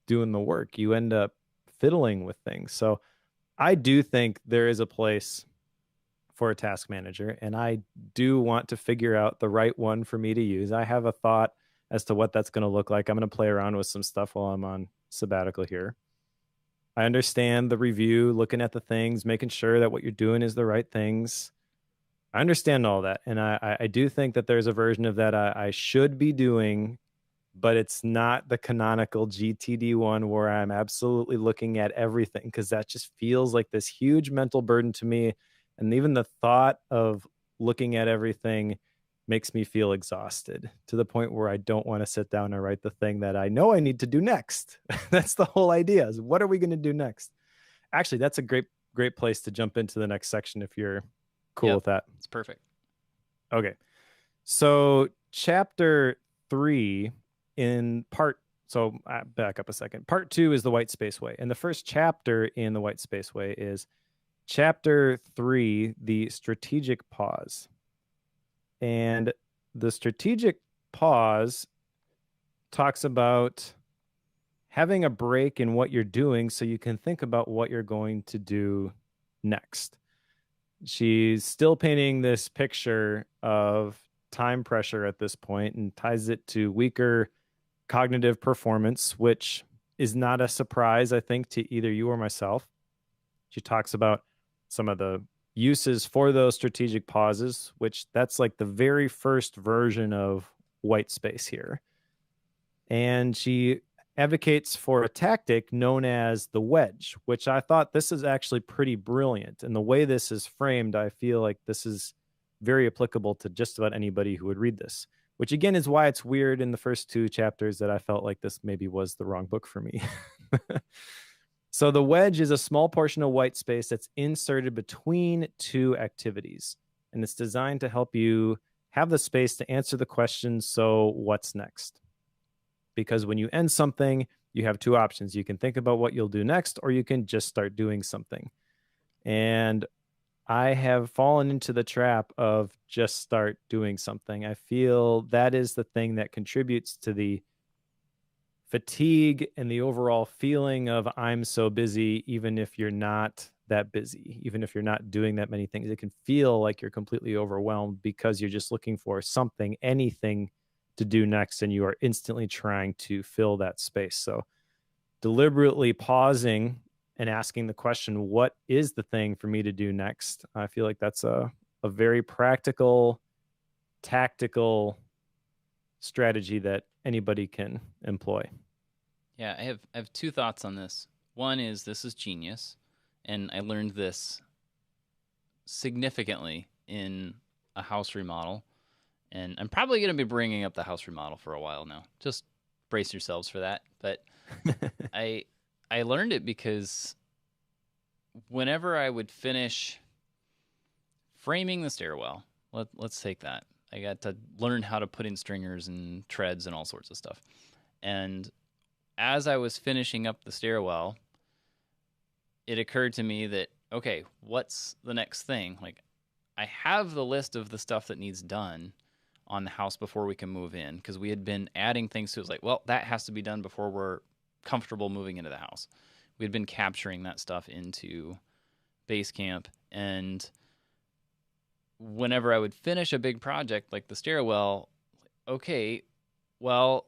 doing the work. You end up fiddling with things. So I do think there is a place for a task manager, and I do want to figure out the right one for me to use. I have a thought as to what that's going to look like. I'm going to play around with some stuff while I'm on sabbatical here. I understand the review, looking at the things, making sure that what you're doing is the right things. I understand all that. And I do think that there's a version of that I should be doing, but it's not the canonical GTD one where I'm absolutely looking at everything, because that just feels like this huge mental burden to me. And even the thought of looking at everything makes me feel exhausted to the point where I don't want to sit down and write the thing that I know I need to do next. That's the whole idea, is what are we going to do next? Actually, that's a great place to jump into the next section if you're cool Yep. with that. It's perfect. Okay. So chapter 3 in part, so back up a second. Part 2 is the white space way. And the first chapter in the white space way is chapter 3, the strategic pause. And the strategic pause talks about having a break in what you're doing so you can think about what you're going to do next. She's still painting this picture of time pressure at this point and ties it to weaker cognitive performance, which is not a surprise, I think, to either you or myself. She talks about some of the uses for those strategic pauses, which that's like the very first version of white space here. And she advocates for a tactic known as the wedge, which I thought this is actually pretty brilliant. And the way this is framed, I feel like this is very applicable to just about anybody who would read this, which again is why it's weird in the first two chapters that I felt like this maybe was the wrong book for me. So the wedge is a small portion of white space that's inserted between two activities, and it's designed to help you have the space to answer the question, so what's next? Because when you end something, you have two options. You can think about what you'll do next, or you can just start doing something. And I have fallen into the trap of just start doing something. I feel that is the thing that contributes to the fatigue and the overall feeling of I'm so busy, even if you're not that busy, even if you're not doing that many things. It can feel like you're completely overwhelmed because you're just looking for something, anything to do next, and you are instantly trying to fill that space. So deliberately pausing and asking the question, what is the thing for me to do next? I feel like that's a very practical, tactical strategy that anybody can employ. Yeah, I have two thoughts on this. One is this is genius, and I learned this significantly in a house remodel, and I'm probably going to be bringing up the house remodel for a while now. Just brace yourselves for that. But I learned it because whenever I would finish framing the stairwell, let's take that. I got to learn how to put in stringers and treads and all sorts of stuff. And as I was finishing up the stairwell, it occurred to me that, okay, what's the next thing? Like, I have the list of the stuff that needs done on the house before we can move in, because we had been adding things to it. It was like, well, that has to be done before we're comfortable moving into the house. We had been capturing that stuff into Basecamp, and whenever I would finish a big project like the stairwell, okay, well,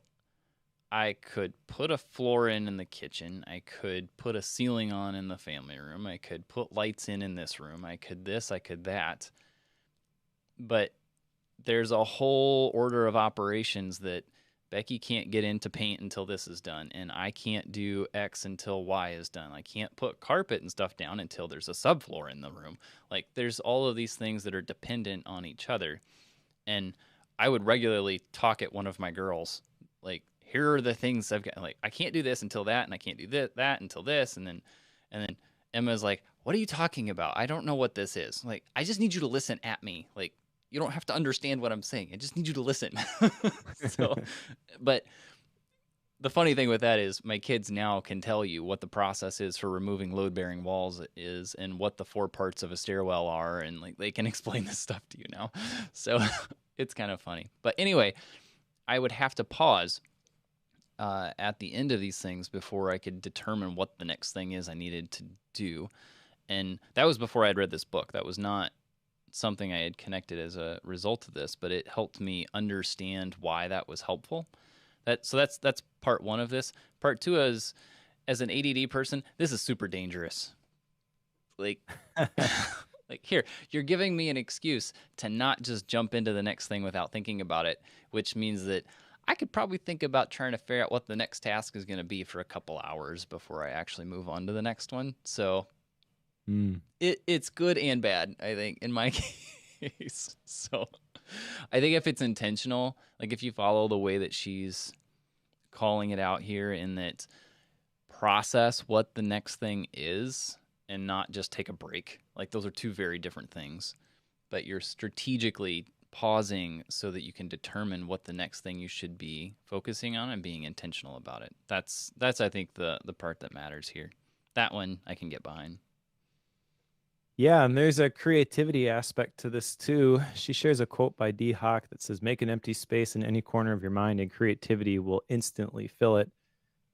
I could put a floor in the kitchen. I could put a ceiling on in the family room. I could put lights in this room. I could this, I could that. But there's a whole order of operations that Becky can't get into paint until this is done, and I can't do X until Y is done. I can't put carpet and stuff down until there's a subfloor in the room. Like, there's all of these things that are dependent on each other. And I would regularly talk at one of my girls, like, here are the things I've got. Like, I can't do this until that, and I can't do that until this, and then Emma's like, "What are you talking about? I don't know what this is." Like, I just need you to listen at me. Like, you don't have to understand what I'm saying. I just need you to listen. So, but the funny thing with that is my kids now can tell you what the process is for removing load-bearing walls is, and what the four parts of a stairwell are, and like they can explain this stuff to you now. So it's kind of funny. But anyway, I would have to pause at the end of these things before I could determine what the next thing is I needed to do. And that was before I had read this book. That was not something I had connected as a result of this, but it helped me understand why that was helpful. So that's part one of this. Part two is, as an ADD person, this is super dangerous. Like, like, here, you're giving me an excuse to not just jump into the next thing without thinking about it, which means that I could probably think about trying to figure out what the next task is going to be for a couple hours before I actually move on to the next one. So it's good and bad, I think, in my case. So I think if it's intentional, like if you follow the way that she's calling it out here, in that process what the next thing is and not just take a break. Like, those are two very different things. But you're strategically pausing so that you can determine what the next thing you should be focusing on and being intentional about it. That's I think the part that matters here. That one I can get behind. Yeah, and there's a creativity aspect to this too. She shares a quote by D. Hawk that says, "Make an empty space in any corner of your mind and creativity will instantly fill it."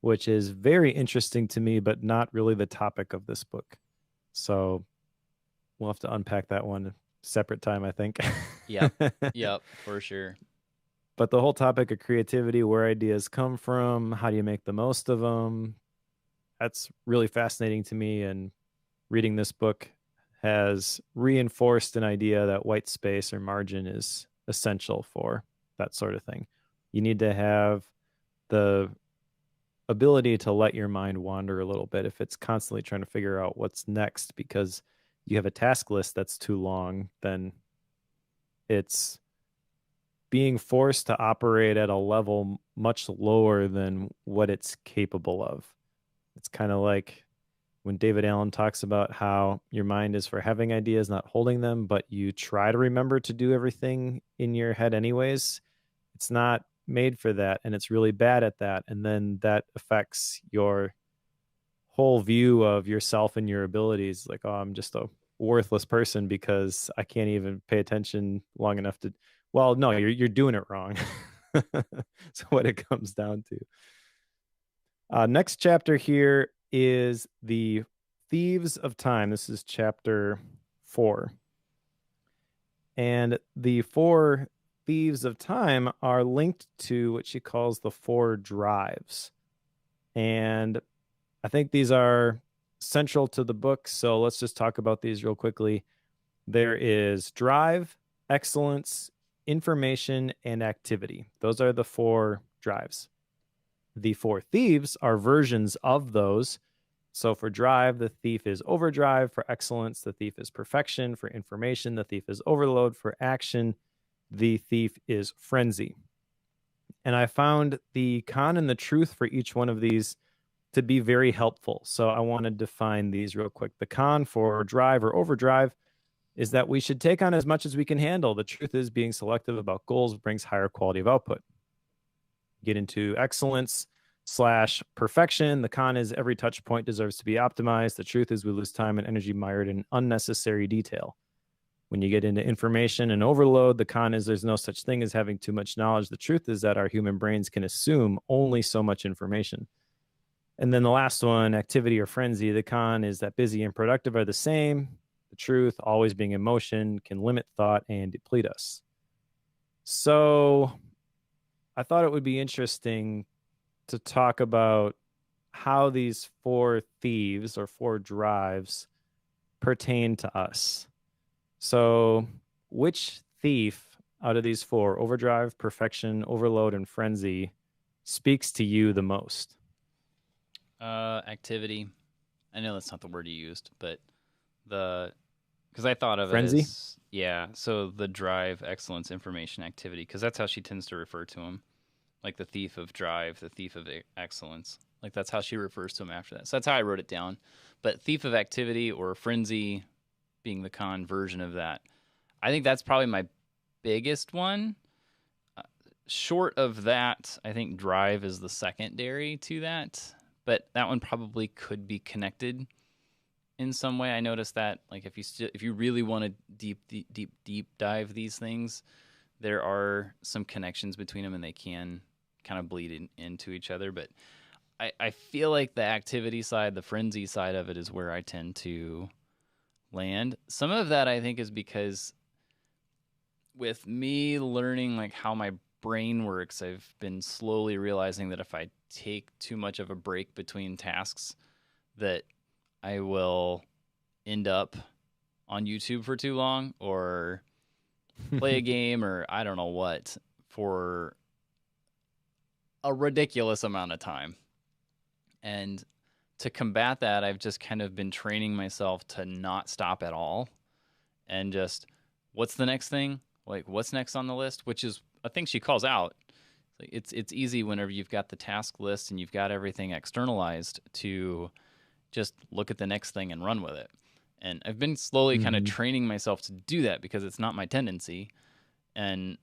which is very interesting to me, but not really the topic of this book. So we'll have to unpack that one separate time, I think. Yep. Yep, for sure. But the whole topic of creativity, where ideas come from, how do you make the most of them? That's really fascinating to me. And reading this book has reinforced an idea that white space or margin is essential for that sort of thing. You need to have the ability to let your mind wander a little bit if it's constantly trying to figure out what's next because you have a task list that's too long, then it's being forced to operate at a level much lower than what it's capable of. It's kind of like when David Allen talks about how your mind is for having ideas, not holding them, but you try to remember to do everything in your head anyways. It's not made for that, and it's really bad at that. And then that affects your whole view of yourself and your abilities. Like, oh, I'm just a worthless person because I can't even pay attention long enough to. Well, no, you're doing it wrong. So what it comes down to. Next chapter here is the Thieves of Time. This is chapter 4. And the 4 Thieves of Time are linked to what she calls the 4 drives. And I think these are central to the book. So let's just talk about these real quickly. There is drive, excellence, information, and activity. Those are the 4 drives. The 4 thieves are versions of those. So for drive, the thief is overdrive. For excellence, the thief is perfection. For information, the thief is overload. For action, the thief is frenzy. And I found the con and the truth for each one of these to be very helpful. So I want to define these real quick. The con for drive or overdrive is that we should take on as much as we can handle. The truth is being selective about goals brings higher quality of output. Get into excellence / perfection. The con is every touch point deserves to be optimized. The truth is we lose time and energy mired in unnecessary detail. When you get into information and overload, the con is there's no such thing as having too much knowledge. The truth is that our human brains can assume only so much information. And then the last one, activity or frenzy. The con is that busy and productive are the same. The truth, always being in motion, can limit thought and deplete us. So I thought it would be interesting to talk about how these 4 thieves or 4 drives pertain to us. So which thief out of these 4, overdrive, perfection, overload, and frenzy, speaks to you the most? Activity. I know that's not the word you used, but because I thought of it Frenzy? as, yeah, so the drive, excellence, information, activity, because that's how she tends to refer to him. Like the thief of drive, the thief of excellence. Like that's how she refers to him after that. So that's how I wrote it down. But thief of activity or frenzy being the con version of that. I think that's probably my biggest one. Short of that, I think drive is the secondary to that. But that one probably could be connected in some way. I noticed that, like, if you really want to deep dive these things, there are some connections between them, and they can kind of bleed into each other. But I feel like the activity side, the frenzy side of it, is where I tend to land. Some of that I think is because with me learning like how my brain works, I've been slowly realizing that if I take too much of a break between tasks, that I will end up on YouTube for too long or play a game or I don't know what for a ridiculous amount of time. And to combat that, I've just kind of been training myself to not stop at all and just, what's the next thing? Like, what's next on the list? Which is a thing she calls out. It's easy whenever you've got the task list and you've got everything externalized to just look at the next thing and run with it. And I've been slowly kind of training myself to do that because it's not my tendency. And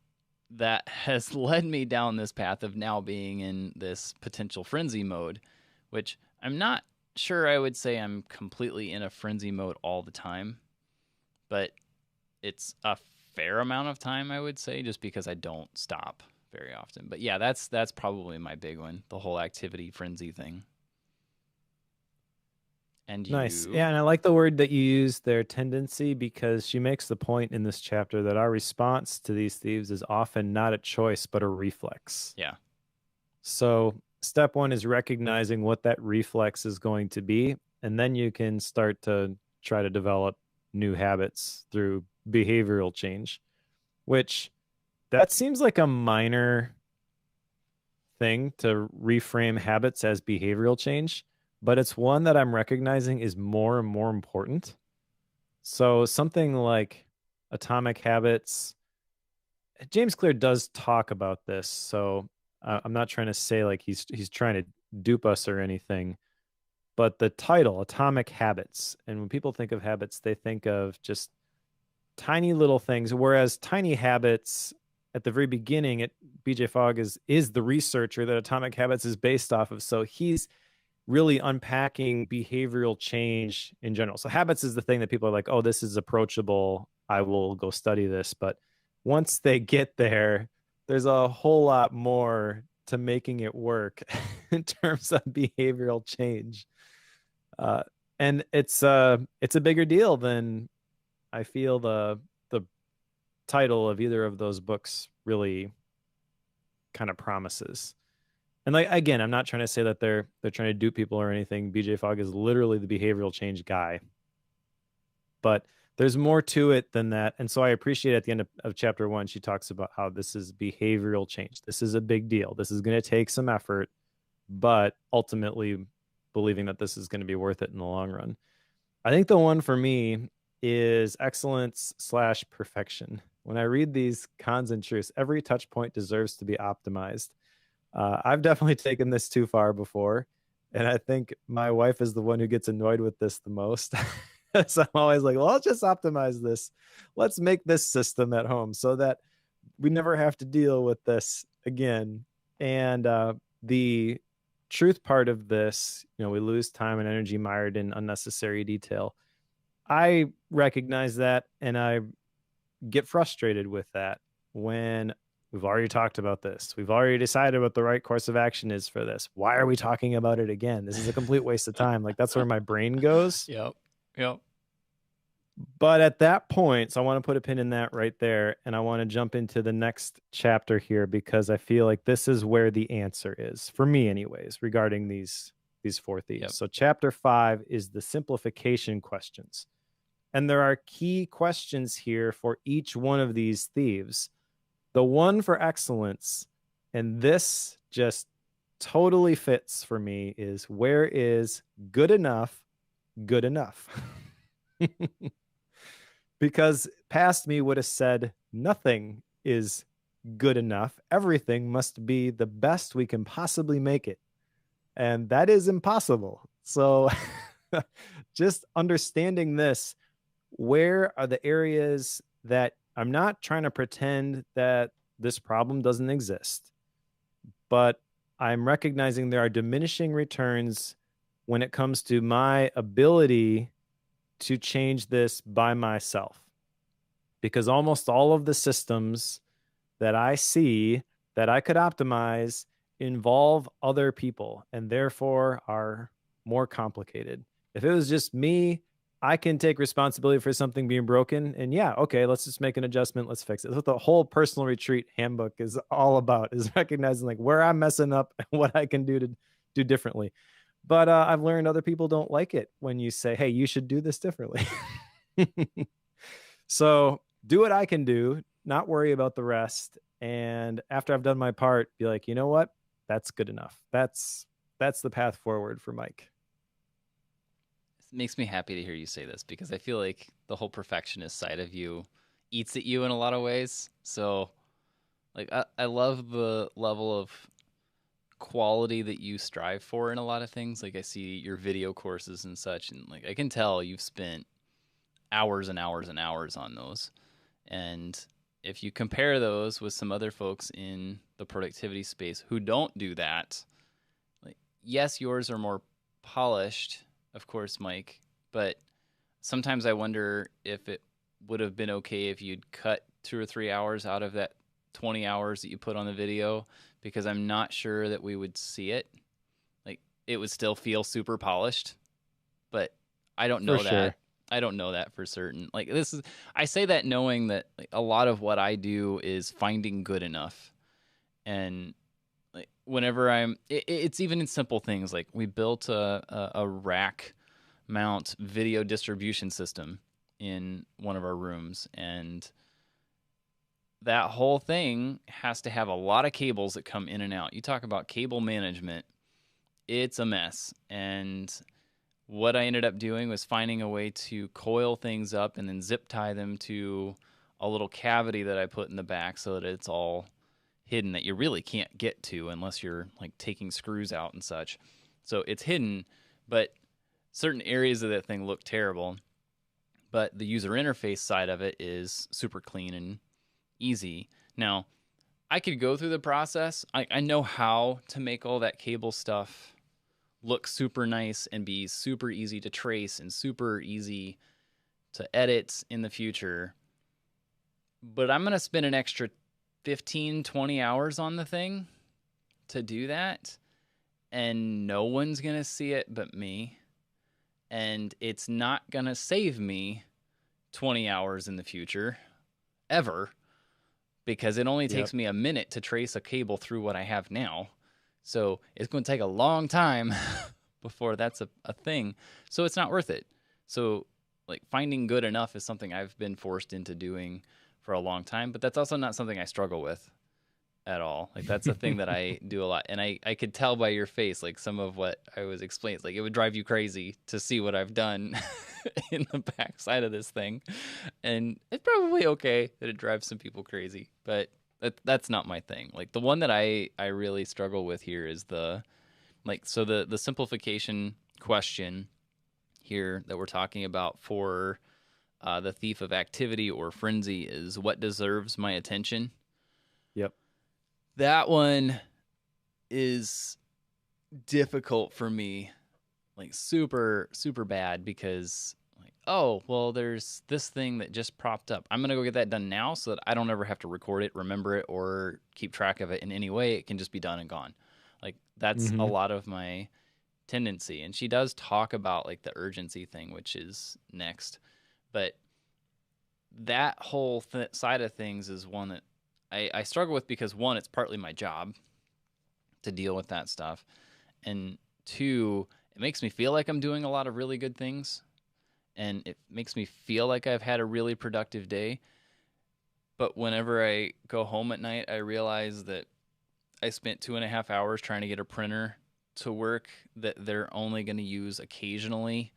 that has led me down this path of now being in this potential frenzy mode, which I'm not sure I would say I'm completely in a frenzy mode all the time, but it's a fair amount of time, I would say, just because I don't stop very often. But yeah, that's probably my big one, the whole activity frenzy thing. And Nice. you? Yeah, and I like the word that you use there, tendency, because she makes the point in this chapter that our response to these thieves is often not a choice, but a reflex. Yeah. So, step one is recognizing what that reflex is going to be. And then you can start to try to develop new habits through behavioral change, which that seems like a minor thing to reframe habits as behavioral change, but it's one that I'm recognizing is more and more important. So something like atomic habits, James Clear does talk about this. So I'm not trying to say like he's trying to dupe us or anything, but the title, Atomic Habits, and when people think of habits, they think of just tiny little things, whereas tiny habits at the very beginning, BJ Fogg is the researcher that Atomic Habits is based off of. So he's really unpacking behavioral change in general. So habits is the thing that people are like, oh, this is approachable. I will go study this. But once they get there, there's a whole lot more to making it work in terms of behavioral change. Uh, and it's a bigger deal than I feel the title of either of those books really kind of promises. And like again, I'm not trying to say that they're trying to dupe people or anything. BJ Fogg is literally the behavioral change guy. But there's more to it than that. And so I appreciate at the end of chapter 1, she talks about how this is behavioral change. This is a big deal. This is going to take some effort, but ultimately believing that this is going to be worth it in the long run. I think the one for me is excellence/perfection. When I read these cons and truths, every touch point deserves to be optimized. I've definitely taken this too far before, and I think my wife is the one who gets annoyed with this the most. So I'm always like, well, let's just optimize this. Let's make this system at home so that we never have to deal with this again. And the truth part of this, we lose time and energy mired in unnecessary detail. I recognize that, and I get frustrated with that when we've already talked about this. We've already decided what the right course of action is for this. Why are we talking about it again? This is a complete waste of time. Like that's where my brain goes. Yep. Yep. But at that point, so I want to put a pin in that right there, and I want to jump into the next chapter here because I feel like this is where the answer is for me, anyways, regarding these four thieves. Yep. So chapter 5 is the simplification questions. And there are key questions here for each one of these thieves. The one for excellence, and this just totally fits for me, is where is good enough good enough? Because past me would have said nothing is good enough. Everything must be the best we can possibly make it. And that is impossible. So just understanding this, where are the areas that I'm not trying to pretend that this problem doesn't exist, but I'm recognizing there are diminishing returns when it comes to my ability to change this by myself. Because almost all of the systems that I see that I could optimize involve other people and therefore are more complicated. If it was just me, I can take responsibility for something being broken. And yeah, okay, let's just make an adjustment. Let's fix it. That's what the whole personal retreat handbook is all about, is recognizing like where I'm messing up and what I can do to do differently. But I've learned other people don't like it when you say, hey, you should do this differently. So do what I can do, not worry about the rest. And after I've done my part, be like, you know what? That's good enough. That's the path forward for Mike. It makes me happy to hear you say this because I feel like the whole perfectionist side of you eats at you in a lot of ways. So, like, I love the level of quality that you strive for in a lot of things. Like, I see your video courses and such, and like, I can tell you've spent hours and hours and hours on those. And if you compare those with some other folks in the productivity space who don't do that, like, yes, yours are more polished, of course, Mike, but sometimes I wonder if it would have been okay if you'd cut 2 or 3 hours out of that 20 hours that you put on the video, because I'm not sure that we would see it. Like, it would still feel super polished, but I don't For know sure. that. I don't know that for certain. Like, I say that knowing that, like, a lot of what I do is finding good enough. And like, whenever it's even in simple things, like we built a rack mount video distribution system in one of our rooms, and that whole thing has to have a lot of cables that come in and out. You talk about cable management, it's a mess. And what I ended up doing was finding a way to coil things up and then zip tie them to a little cavity that I put in the back so that it's all hidden, that you really can't get to unless you're like taking screws out and such. So it's hidden, but certain areas of that thing look terrible. But the user interface side of it is super clean and easy. Now, I could go through the process. I know how to make all that cable stuff look super nice and be super easy to trace and super easy to edit in the future. But I'm going to spend an extra 15, 20 hours on the thing to do that. And no one's going to see it but me. And it's not going to save me 20 hours in the future, ever, because it only takes me a minute to trace a cable through what I have now. So it's going to take a long time before that's a thing. So it's not worth it. So, like, finding good enough is something I've been forced into doing for a long time, but that's also not something I struggle with at all. Like, that's a thing that I do a lot. And I could tell by your face, like, some of what I was explaining, like, it would drive you crazy to see what I've done in the backside of this thing. And it's probably okay that it drives some people crazy, but that's not my thing. Like, the one that I really struggle with here is the simplification question here that we're talking about for the thief of activity or frenzy is what deserves my attention. Yep. That one is difficult for me, like super, super bad, because like, oh, well, there's this thing that just propped up. I'm going to go get that done now so that I don't ever have to record it, remember it, or keep track of it in any way. It can just be done and gone. Like, that's a lot of my tendency. And she does talk about like the urgency thing, which is next. But that whole side of things is one that I struggle with, because one, it's partly my job to deal with that stuff. And two, it makes me feel like I'm doing a lot of really good things. And it makes me feel like I've had a really productive day. But whenever I go home at night, I realize that I spent 2.5 hours trying to get a printer to work that they're only going to use occasionally.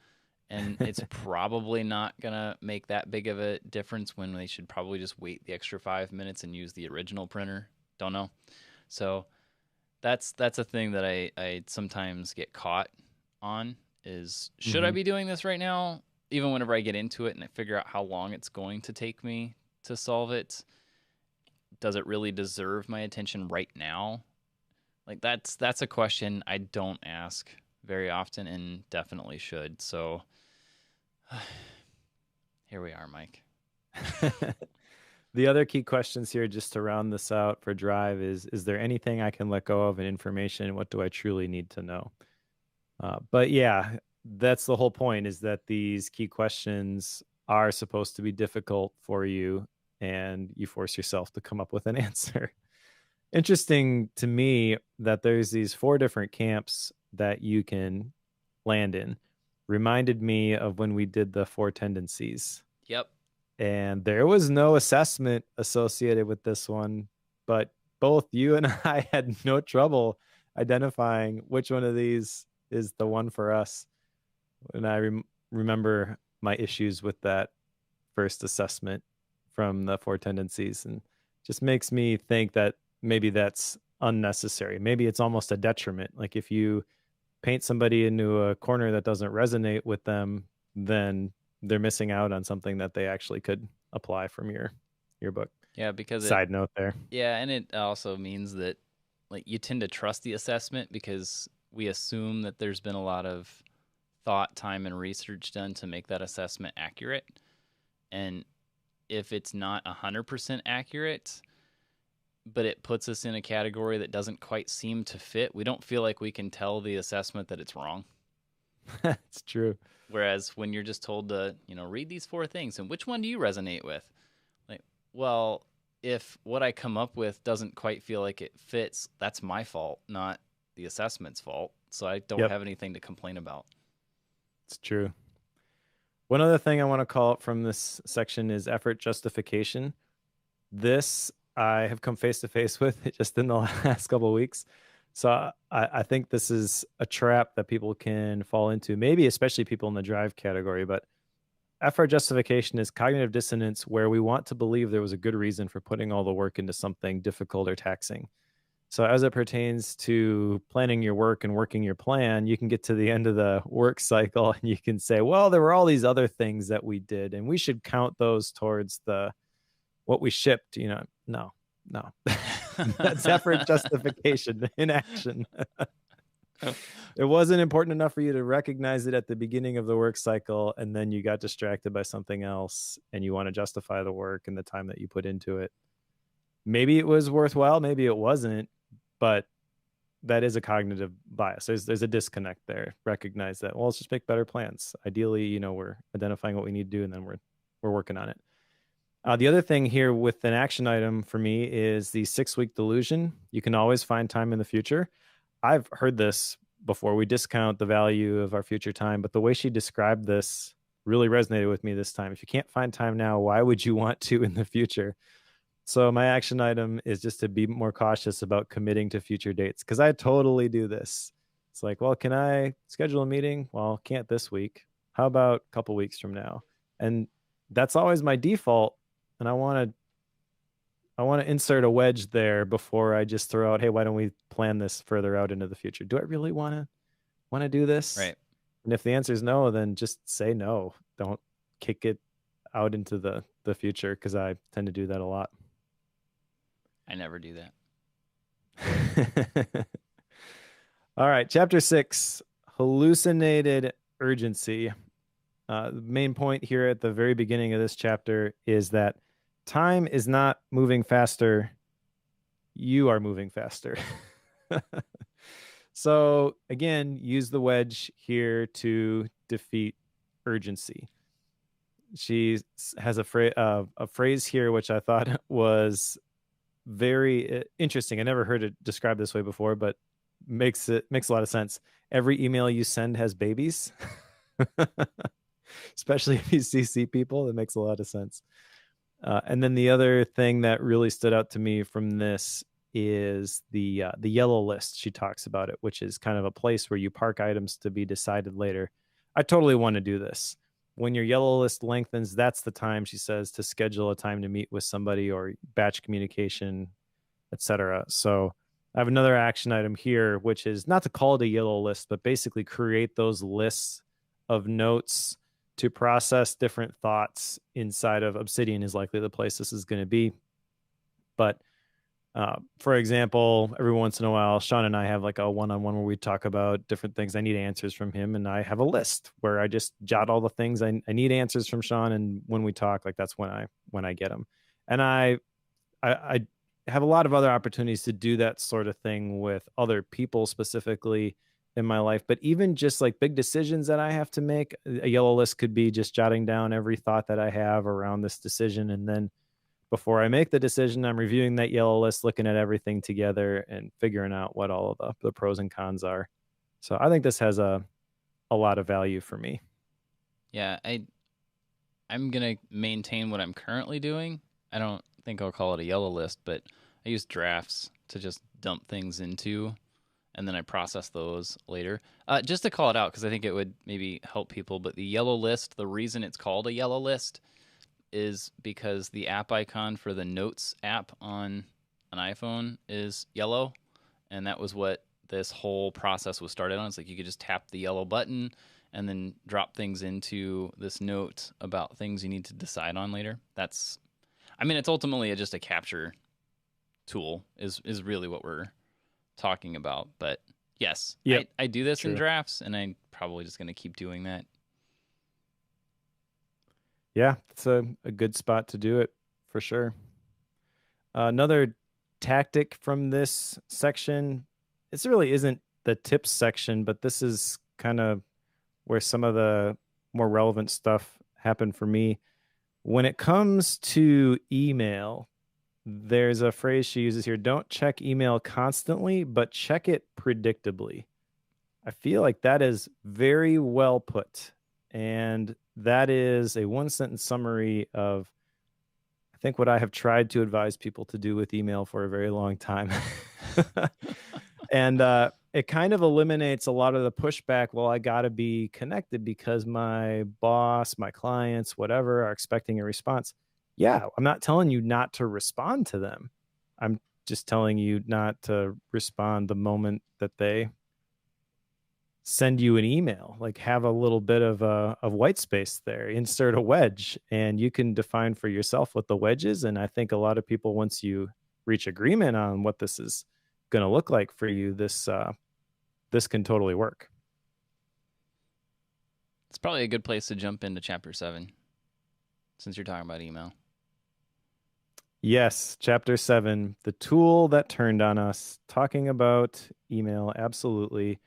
And it's probably not going to make that big of a difference when they should probably just wait the extra 5 minutes and use the original printer. Don't know. So that's a thing that I sometimes get caught on is, should I be doing this right now? Even whenever I get into it and I figure out how long it's going to take me to solve it, does it really deserve my attention right now? Like, that's a question I don't ask very often and definitely should. So here we are, Mike. The other key questions here, just to round this out for Drive, is there anything I can let go of in information? What do I truly need to know? But yeah, that's the whole point, is that these key questions are supposed to be difficult for you, and you force yourself to come up with an answer. Interesting to me that there's these 4 different camps that you can land in. Reminded me of when we did the 4 tendencies. Yep. And there was no assessment associated with this one, but both you and I had no trouble identifying which one of these is the one for us. And I remember my issues with that first assessment from the 4 tendencies, and just makes me think that maybe that's unnecessary. Maybe it's almost a detriment. Like, if you paint somebody into a corner that doesn't resonate with them, then they're missing out on something that they actually could apply from your book. Yeah, because side note there. Yeah, and it also means that, like, you tend to trust the assessment because we assume that there's been a lot of thought, time, and research done to make that assessment accurate. And if it's not 100% accurate, but it puts us in a category that doesn't quite seem to fit. We don't feel like we can tell the assessment that it's wrong. It's true. Whereas when you're just told to, read these 4 things and which one do you resonate with? Like, well, if what I come up with doesn't quite feel like it fits, that's my fault, not the assessment's fault. So I don't Yep, have anything to complain about. it's true. One other thing I want to call out from this section is effort justification. This I have come face to face with just in the last couple of weeks. So I think this is a trap that people can fall into, maybe especially people in the drive category. But effort justification is cognitive dissonance where we want to believe there was a good reason for putting all the work into something difficult or taxing. So as it pertains to planning your work and working your plan, you can get to the end of the work cycle and you can say, well, there were all these other things that we did, and we should count those towards the what we shipped. No, no. That's effort justification in action. It wasn't important enough for you to recognize it at the beginning of the work cycle, and then you got distracted by something else and you want to justify the work and the time that you put into it. Maybe it was worthwhile, maybe it wasn't, but that is a cognitive bias. There's a disconnect there. Recognize that. Well, let's just make better plans. Ideally, we're identifying what we need to do, and then we're working on it. The other thing here with an action item for me is the 6-week delusion. You can always find time in the future. I've heard this before. We discount the value of our future time, but the way she described this really resonated with me this time. If you can't find time now, why would you want to in the future? So my action item is just to be more cautious about committing to future dates, because I totally do this. It's like, well, can I schedule a meeting? Well, can't this week. How about a couple weeks from now? And that's always my default. And I want to insert a wedge there before I just throw out, hey, why don't we plan this further out into the future? Do I really want to do this? Right. And if the answer is no, then just say no. Don't kick it out into the future, because I tend to do that a lot. I never do that. All right, chapter 6, hallucinated urgency. The main point here at the very beginning of this chapter is that time is not moving faster. You are moving faster. So again, use the wedge here to defeat urgency. She has a phrase here which I thought was very interesting. I never heard it described this way before, but makes a lot of sense. Every email you send has babies. Especially if you CC people, it makes a lot of sense. And then the other thing that really stood out to me from this is the yellow list. She talks about it, which is kind of a place where you park items to be decided later. I totally want to do this. When your yellow list lengthens, that's the time, she says, to schedule a time to meet with somebody or batch communication, etc. So I have another action item here, which is not to call it a yellow list, but basically create those lists of notes to process different thoughts inside of Obsidian is likely the place this is going to be. But for example, every once in a while, Sean and I have like a one-on-one where we talk about different things. I need answers from him, and I have a list where I just jot all the things I need answers from Sean. And when we talk, like that's when I get them. And I have a lot of other opportunities to do that sort of thing with other people specifically in my life, but even just like big decisions that I have to make, a yellow list could be just jotting down every thought that I have around this decision. And then before I make the decision, I'm reviewing that yellow list, looking at everything together and figuring out what all of the pros and cons are. So I think this has a lot of value for me. Yeah, I'm going to maintain what I'm currently doing. I don't think I'll call it a yellow list, but I use drafts to just dump things into, and then I process those later. Just to call it out, because I think it would maybe help people, but the yellow list, the reason it's called a yellow list is because the app icon for the Notes app on an iPhone is yellow, and that was what this whole process was started on. It's like you could just tap the yellow button and then drop things into this note about things you need to decide on later. It's ultimately just a capture tool is really what we're talking about. But yes, yep, I do this true. in drafts, and I'm probably just going to keep doing that. Yeah, it's a good spot to do it for sure. Another tactic from this section, it really isn't the tips section, but this is kind of where some of the more relevant stuff happened for me. When it comes to email, there's a phrase she uses here: don't check email constantly, but check it predictably. I feel like that is very well put. And that is a one sentence summary of, I think, what I have tried to advise people to do with email for a very long time. And it kind of eliminates a lot of the pushback. Well, I got to be connected because my boss, my clients, whatever, are expecting a response. Yeah, I'm not telling you not to respond to them. I'm just telling you not to respond the moment that they send you an email. Like, have a little bit of white space there, insert a wedge, and you can define for yourself what the wedge is. And I think a lot of people, once you reach agreement on what this is going to look like for you, this can totally work. It's probably a good place to jump into chapter 7, since you're talking about email. Yes, chapter 7, the tool that turned on us, talking about email. Absolutely.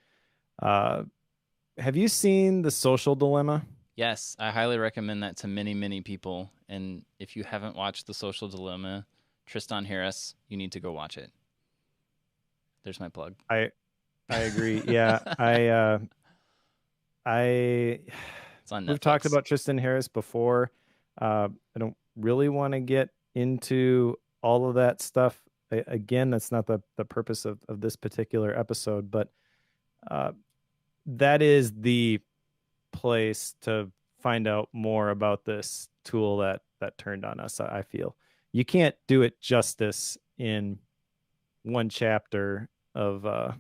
Have you seen The Social Dilemma? Yes, I highly recommend that to many, many people. And if you haven't watched The Social Dilemma, Tristan Harris, you need to go watch it. There's my plug. I agree. Yeah, It's on Netflix. We've talked about Tristan Harris before. I don't really want to get into all of that stuff. Again, that's not the purpose of this particular episode, but that is the place to find out more about this tool that turned on us. I feel you can't do it justice in one chapter of a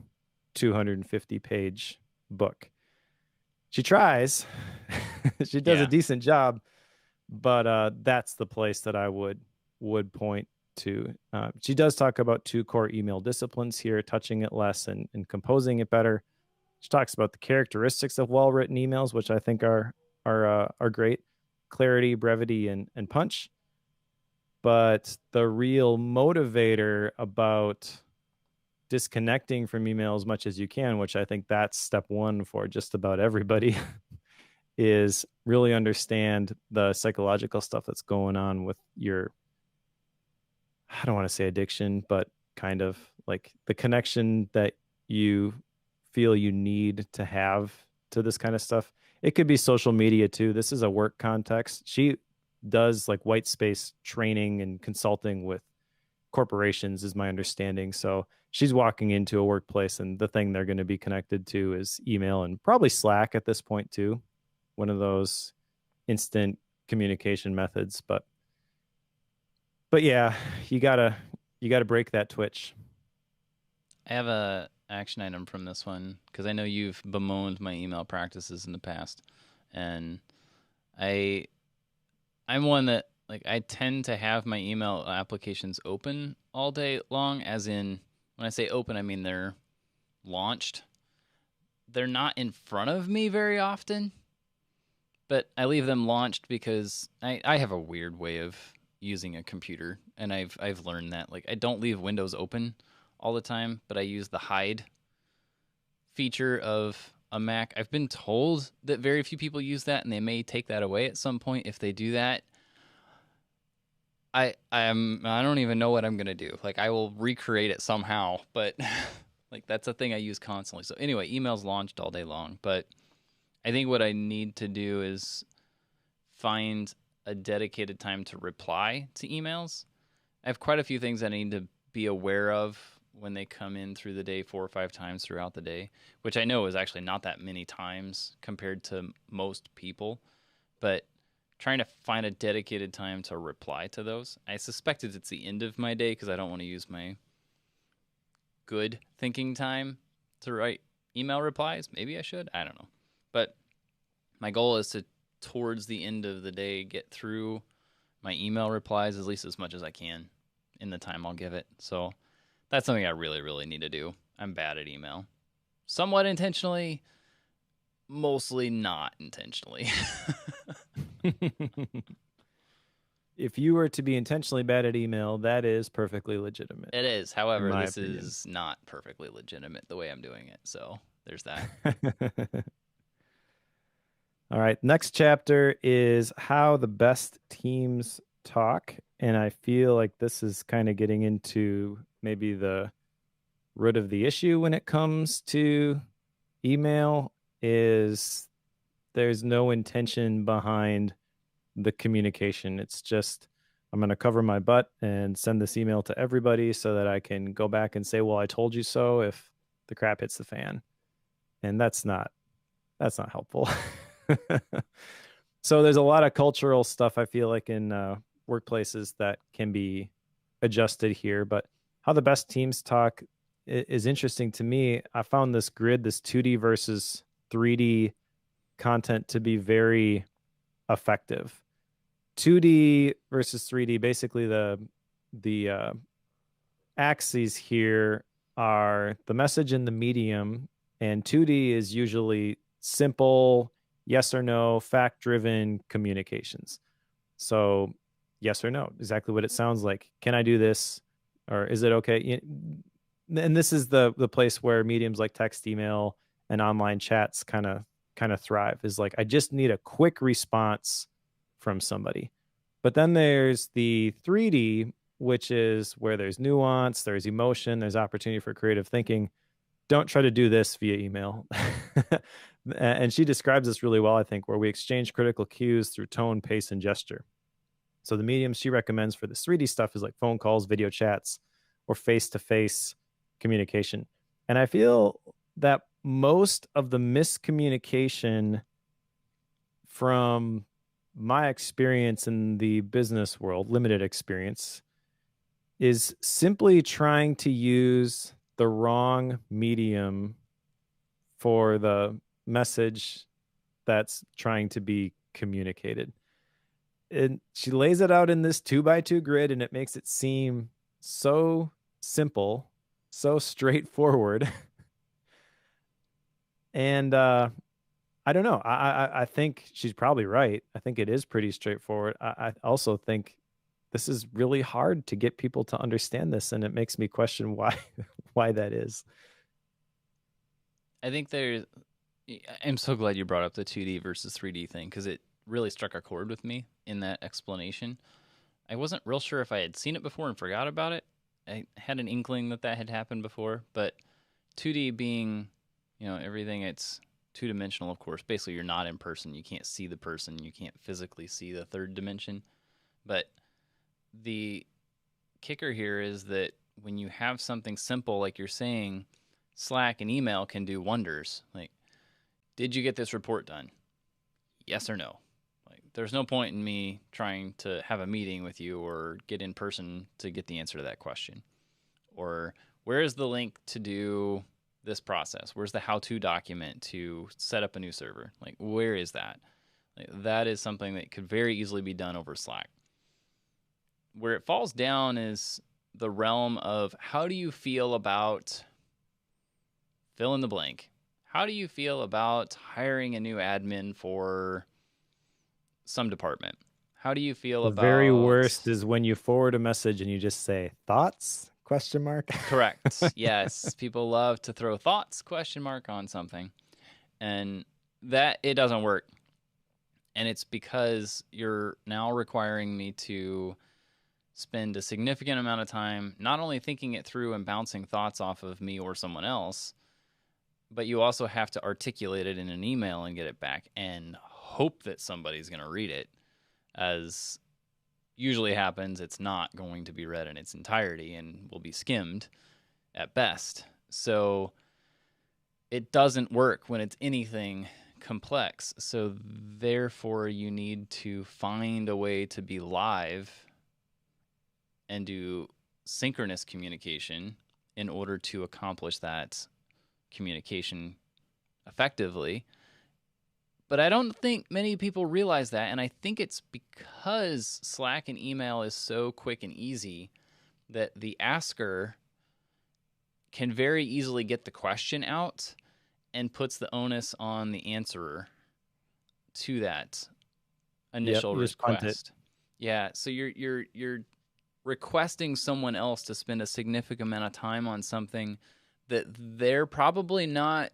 250-page book. She tries. She does a decent job, but that's the place that I would point to. She does talk about 2 core email disciplines here: touching it less and composing it better. She talks about the characteristics of well-written emails, which I think are great: clarity, brevity, and punch. But the real motivator about disconnecting from email as much as you can, which I think that's step 1 for just about everybody, is really understand the psychological stuff that's going on with your, I don't want to say addiction, but kind of like the connection that you feel you need to have to this kind of stuff. It could be social media too. This is a work context. She does like white space training and consulting with corporations, is my understanding. So she's walking into a workplace and the thing they're going to be connected to is email, and probably Slack at this point too, one of those instant communication methods. But yeah, you gotta break that twitch. I have a action item from this one because I know you've bemoaned my email practices in the past, and I'm one that, like, I tend to have my email applications open all day long, as in, when I say open, I mean they're launched. They're not in front of me very often, but I leave them launched because I have a weird way of using a computer, and I've learned that, like, I don't leave Windows open all the time, but I use the hide feature of a Mac. I've been told that very few people use that, and they may take that away at some point. If they do that, I don't even know what I'm gonna do. Like, I will recreate it somehow, but like, that's a thing I use constantly. So anyway, email's launched all day long, but I think what I need to do is find a dedicated time to reply to emails. I have quite a few things I need to be aware of when they come in through the day 4 or 5 times throughout the day, which I know is actually not that many times compared to most people, but trying to find a dedicated time to reply to those. I suspected it's the end of my day because I don't want to use my good thinking time to write email replies. Maybe I should. I don't know. But my goal is to, towards the end of the day, get through my email replies at least as much as I can in the time I'll give it. So that's something I really, really need to do. I'm bad at email. Somewhat intentionally, mostly not intentionally. if you were to be intentionally bad at email, that is perfectly legitimate, It is. in However, my this opinion. is not perfectly legitimate the way I'm doing it. So there's that. All right. Next chapter is how the best teams talk. And I feel like this is kind of getting into maybe the root of the issue when it comes to email is there's no intention behind the communication. It's just I'm going to cover my butt and send this email to everybody so that I can go back and say, "Well, I told you so," if the crap hits the fan. And that's not helpful. So there's a lot of cultural stuff I feel like in workplaces that can be adjusted here, but how the best teams talk is interesting to me. I found this grid, this 2D versus 3D content to be very effective. 2D versus 3D, basically the axes here are the message and the medium, and 2D is usually simple yes or no, fact driven communications. So, yes or no, exactly what it sounds like. Can I do this? Or is it okay? And this is the place where mediums like text, email, and online chats kind of thrive. Is like I just need a quick response from somebody. But then there's the 3D, which is where there's nuance, there's emotion, there's opportunity for creative thinking. Don't try to do this via email. And she describes this really well, I think, where we exchange critical cues through tone, pace, and gesture. So the mediums she recommends for this 3D stuff is like phone calls, video chats, or face-to-face communication. And I feel that most of the miscommunication from my experience in the business world, limited experience, is simply trying to use the wrong medium for the message that's trying to be communicated. And she lays it out in this 2x2 grid, and it makes it seem so simple, so straightforward. And I don't know. I think she's probably right. I think it is pretty straightforward. I also think this is really hard to get people to understand this, and it makes me question why why that is. I think there's. I'm so glad you brought up the 2D versus 3D thing because it really struck a chord with me in that explanation. I wasn't real sure if I had seen it before and forgot about it. I had an inkling that that had happened before, but 2D being, everything it's two-dimensional, of course. Basically, you're not in person. You can't see the person. You can't physically see the third dimension. But the kicker here is that when you have something simple like you're saying, Slack and email can do wonders. Like, did you get this report done? Yes or no? Like, there's no point in me trying to have a meeting with you or get in person to get the answer to that question. Or where is the link to do this process? Where's the how-to document to set up a new server? Like, where is that? Like, that is something that could very easily be done over Slack. Where it falls down is the realm of how do you feel about fill in the blank? How do you feel about hiring a new admin for some department? How do you feel The very about worst is when you forward a message and you just say thoughts question mark. correct? Yes, people love to throw thoughts question mark on something, and that it doesn't work. And it's because you're now requiring me to spend a significant amount of time not only thinking it through and bouncing thoughts off of me or someone else, but you also have to articulate it in an email and get it back and hope that somebody's going to read it. As usually happens, it's not going to be read in its entirety and will be skimmed at best. So it doesn't work when it's anything complex. So therefore, you need to find a way to be live and do synchronous communication in order to accomplish that communication effectively. But I don't think many people realize that, and I think it's because Slack and email is so quick and easy that the asker can very easily get the question out and puts the onus on the answerer to that Yep, initial you just punt it. request. Yeah, so you're requesting someone else to spend a significant amount of time on something that they're probably not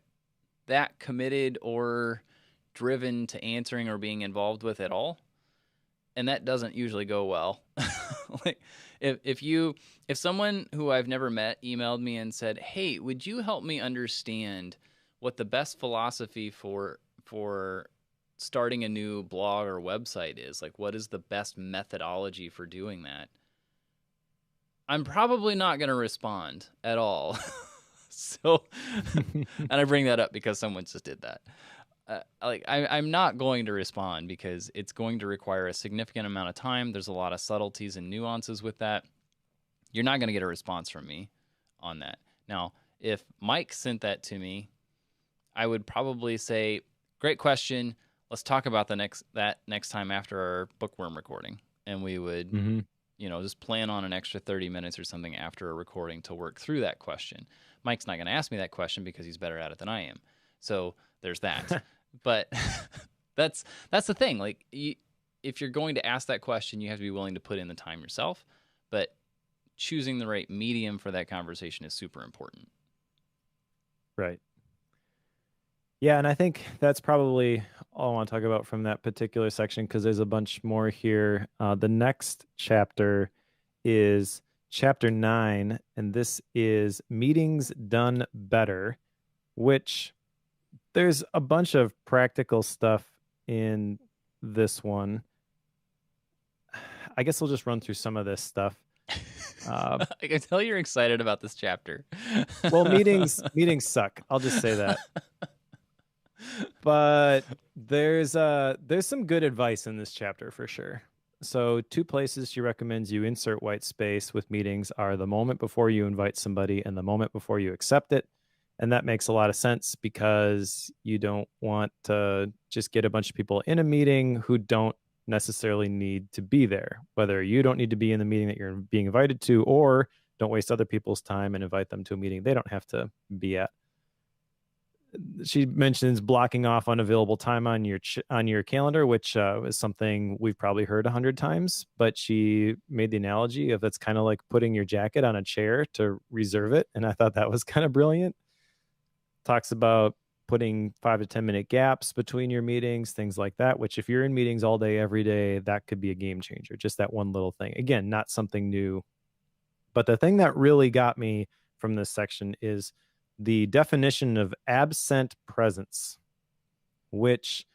that committed or driven to answering or being involved with at all. And that doesn't usually go well. Like if someone who I've never met emailed me and said, "Hey, would you help me understand what the best philosophy for starting a new blog or website is? Like what is the best methodology for doing that?" I'm probably not going to respond at all. So, and I bring that up because someone just did that. I'm not going to respond because it's going to require a significant amount of time. There's a lot of subtleties and nuances with that. You're not going to get a response from me on that. Now, if Mike sent that to me, I would probably say, "Great question. Let's talk about that next time after our Bookworm recording." And we would, Mm-hmm. just plan on an extra 30 minutes or something after a recording to work through that question. Mike's not going to ask me that question because he's better at it than I am. So there's that. But that's the thing. Like, if you're going to ask that question, you have to be willing to put in the time yourself. But choosing the right medium for that conversation is super important. Right. Yeah, and I think that's probably all I want to talk about from that particular section because there's a bunch more here. The next chapter is chapter 9, and this is meetings done better, which there's a bunch of practical stuff in this one. I guess we'll just run through some of this stuff. I can tell you're excited about this chapter. Well, meetings suck. I'll just say that. But there's some good advice in this chapter for sure. So 2 places she recommends you insert white space with meetings are the moment before you invite somebody and the moment before you accept it. And that makes a lot of sense because you don't want to just get a bunch of people in a meeting who don't necessarily need to be there, whether you don't need to be in the meeting that you're being invited to, or don't waste other people's time and invite them to a meeting they don't have to be at. She mentions blocking off unavailable time on your calendar, which is something we've probably heard 100 times. But she made the analogy of it's kind of like putting your jacket on a chair to reserve it, and I thought that was kind of brilliant. Talks about putting 5 to 10 minute gaps between your meetings, things like that. Which, if you're in meetings all day, every day, that could be a game changer. Just that one little thing. Again, not something new, but the thing that really got me from this section is the definition of absent presence, which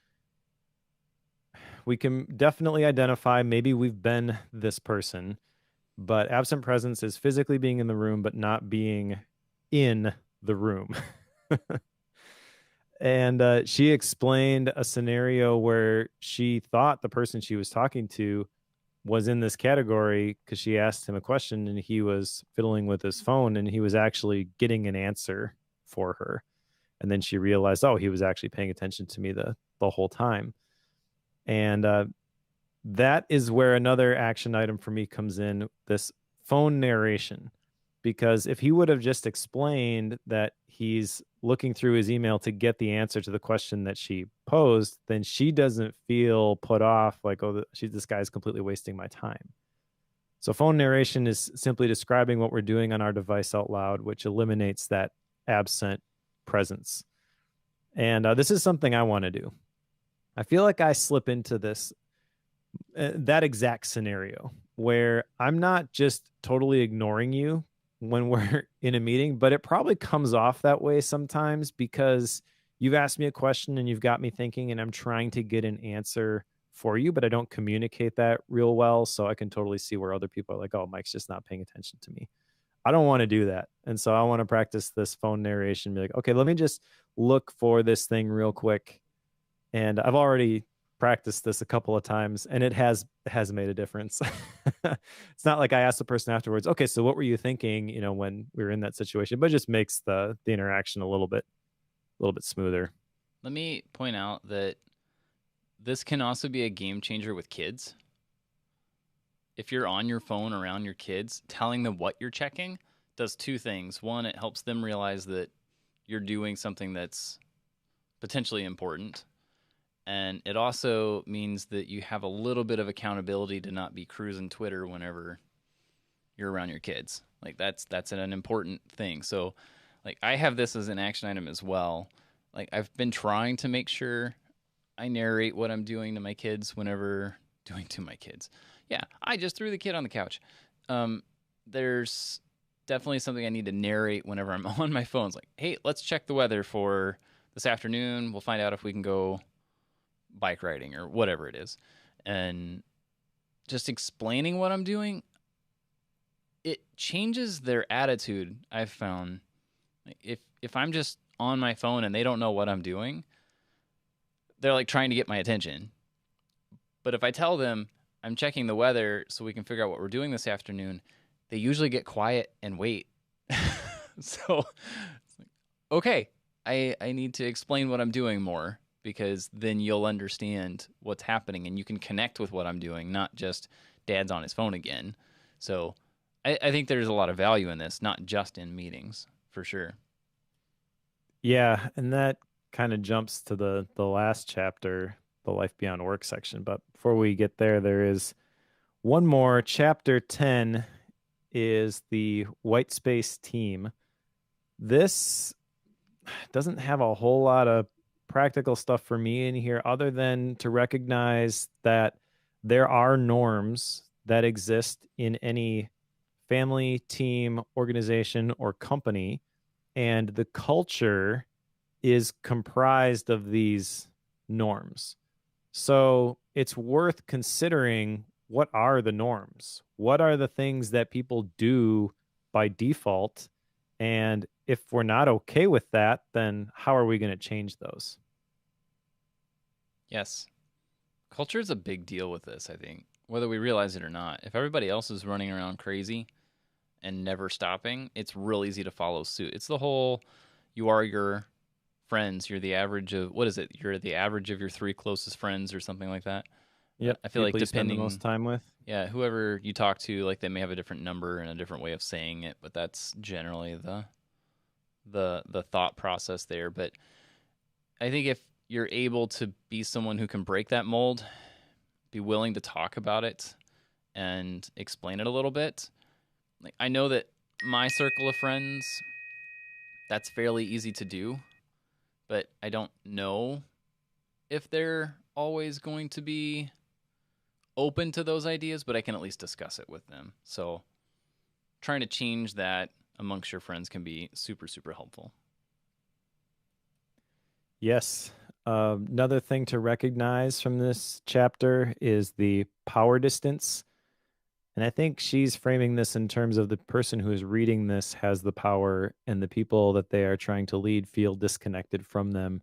we can definitely identify. Maybe we've been this person, but absent presence is physically being in the room, but not being in the room. And she explained a scenario where she thought the person she was talking to was in this category because she asked him a question and he was fiddling with his phone and he was actually getting an answer for her. And then she realized, oh, he was actually paying attention to me the whole time. And that is where another action item for me comes in, this phone narration. Because if he would have just explained that he's looking through his email to get the answer to the question that she posed, then she doesn't feel put off like, oh, this guy's completely wasting my time. So phone narration is simply describing what we're doing on our device out loud, which eliminates that absent presence. And this is something I want to do. I feel like I slip into that exact scenario where I'm not just totally ignoring you when we're in a meeting, but it probably comes off that way sometimes because you've asked me a question and you've got me thinking and I'm trying to get an answer for you, but I don't communicate that real well. So I can totally see where other people are like, oh, Mike's just not paying attention to me. I don't want to do that. And so I want to practice this phone narration, be like, okay, let me just look for this thing real quick. And I've already practiced this a couple of times and it has made a difference. It's not like I asked the person afterwards, okay, so what were you thinking, when we were in that situation, but it just makes the interaction a little bit smoother. Let me point out that this can also be a game changer with kids. If you're on your phone around your kids, telling them what you're checking does 2 things. One, it helps them realize that you're doing something that's potentially important. And it also means that you have a little bit of accountability to not be cruising Twitter whenever you're around your kids. Like that's an important thing. So like I have this as an action item as well. Like I've been trying to make sure I narrate what I'm doing to my kids whenever doing to my kids. Yeah, I just threw the kid on the couch. There's definitely something I need to narrate whenever I'm on my phone. It's like, hey, let's check the weather for this afternoon. We'll find out if we can go bike riding or whatever it is. And just explaining what I'm doing, it changes their attitude. I've found if I'm just on my phone and they don't know what I'm doing, they're like trying to get my attention. But if I tell them I'm checking the weather so we can figure out what we're doing this afternoon, they usually get quiet and wait. So, okay, I need to explain what I'm doing more because then you'll understand what's happening and you can connect with what I'm doing, not just dad's on his phone again. So I think there's a lot of value in this, not just in meetings, for sure. Yeah, and that kind of jumps to the last chapter, the life beyond work section. But before we get there, there is one more. Chapter 10 is the white space team. This doesn't have a whole lot of practical stuff for me in here other than to recognize that there are norms that exist in any family, team, organization, or company, and the culture is comprised of these norms. So it's worth considering, what are the norms? What are the things that people do by default? And if we're not okay with that, then how are we going to change those? Yes. Culture is a big deal with this, I think, whether we realize it or not. If everybody else is running around crazy and never stopping, it's real easy to follow suit. It's the whole you are your friends. You're the average of, what is it? You're the average of your three closest friends or something like that. Yep. I feel like People you spend the most depending, time with. yeah, whoever you talk to, like they may have a different number and a different way of saying it, but that's generally the thought process there. But I think if you're able to be someone who can break that mold, be willing to talk about it and explain it a little bit. Like I know that my circle of friends, that's fairly easy to do, but I don't know if they're always going to be open to those ideas, but I can at least discuss it with them. So trying to change that amongst your friends can be super, super helpful. Yes. Another thing to recognize from this chapter is the power distance. And I think she's framing this in terms of the person who is reading this has the power and the people that they are trying to lead feel disconnected from them.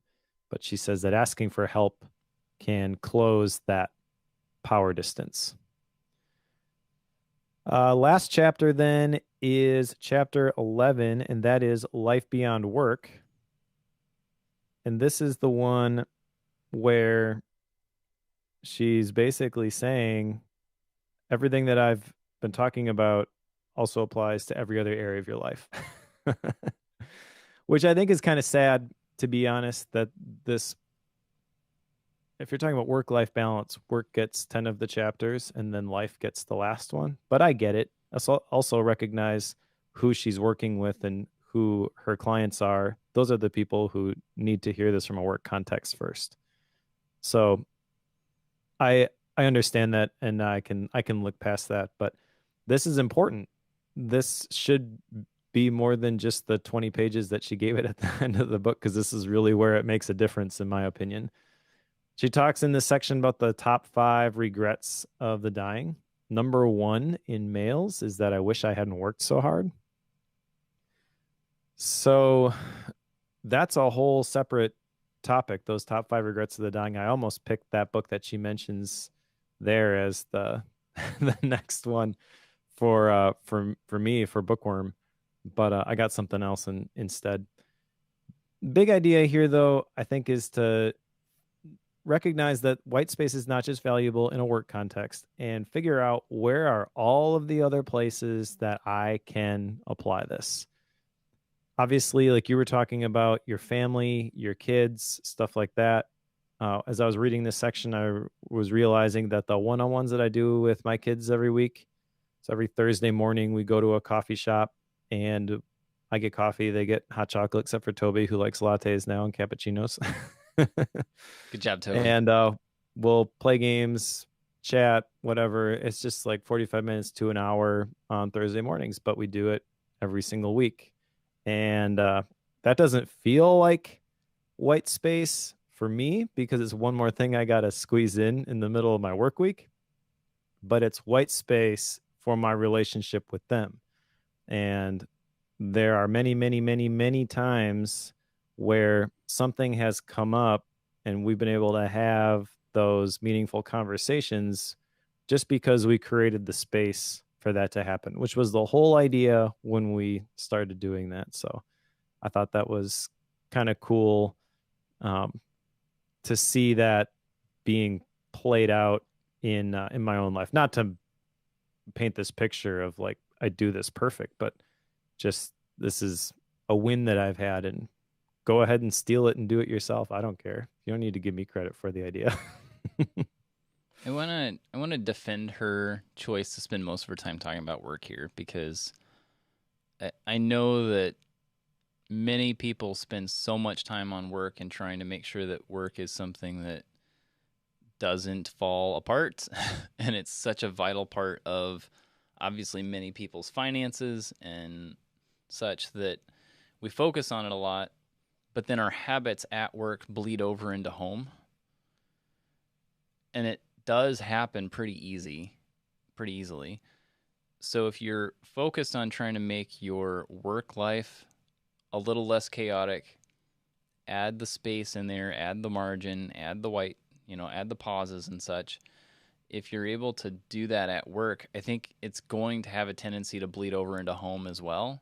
But she says that asking for help can close that power distance. Last chapter then is chapter 11, and that is Life Beyond Work. And this is the one where she's basically saying everything that I've been talking about also applies to every other area of your life. Which I think is kind of sad, to be honest, that this, if you're talking about work-life balance, work gets 10 of the chapters and then life gets the last one. But I get it. I also recognize who she's working with and who her clients are. Those are the people who need to hear this from a work context first. So I understand that, and I can look past that, but this is important. This should be more than just the 20 pages that she gave it at the end of the book, because this is really where it makes a difference, in my opinion. She talks in this section about the top 5 regrets of the dying. Number 1 in males is that I wish I hadn't worked so hard. So that's a whole separate topic, those top 5 regrets of the dying. I almost picked that book that she mentions there as the the next one for me for Bookworm, but I got something else instead. Big idea here, though, I think, is to recognize that white space is not just valuable in a work context, and figure out where are all of the other places that I can apply this. Obviously, like you were talking about, your family, your kids, stuff like that. as I was reading this section, I was realizing that the one-on-ones that I do with my kids every week, so every Thursday morning we go to a coffee shop and I get coffee. They get hot chocolate, except for Toby, who likes lattes now and cappuccinos. Good job, Toby. And we'll play games, chat, whatever. It's just like 45 minutes to an hour on Thursday mornings, but we do it every single week. And that doesn't feel like white space for me because it's one more thing I got to squeeze in the middle of my work week, but it's white space for my relationship with them. And there are many, many, many, many times where something has come up and we've been able to have those meaningful conversations just because we created the space for that to happen, which was the whole idea when we started doing that. So I thought that was kind of cool to see that being played out in my own life. Not to paint this picture of like I do this perfect, but just this is a win that I've had, and go ahead and steal it and do it yourself. I don't care. You don't need to give me credit for the idea. I wanna defend her choice to spend most of her time talking about work here because I know that many people spend so much time on work and trying to make sure that work is something that doesn't fall apart. And it's such a vital part of obviously many people's finances and such that we focus on it a lot, but then our habits at work bleed over into home. And it does happen pretty easily. So if you're focused on trying to make your work life a little less chaotic, add the space in there, add the margin, add the white, add the pauses and such. If you're able to do that at work, I think it's going to have a tendency to bleed over into home as well.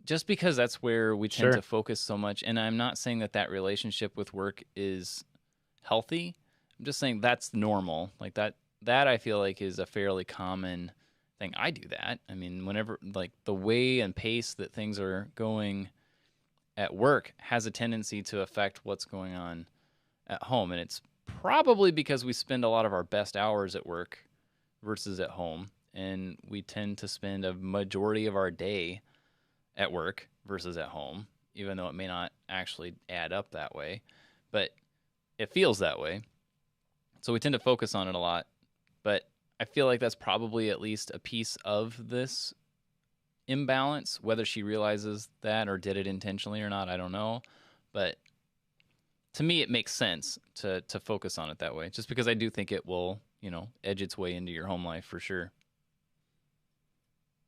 Just because that's where we tend to focus so much. And I'm not saying that relationship with work is healthy. I'm just saying that's normal. Like that I feel like is a fairly common thing. I do that. I mean, whenever like the way and pace that things are going at work has a tendency to affect what's going on at home. And it's probably because we spend a lot of our best hours at work versus at home. And we tend to spend a majority of our day at work versus at home, even though it may not actually add up that way. But it feels that way. So we tend to focus on it a lot. But I feel like that's probably at least a piece of this imbalance. Whether she realizes that or did it intentionally or not, I don't know. But to me, it makes sense to focus on it that way, just because I do think it will, edge its way into your home life for sure.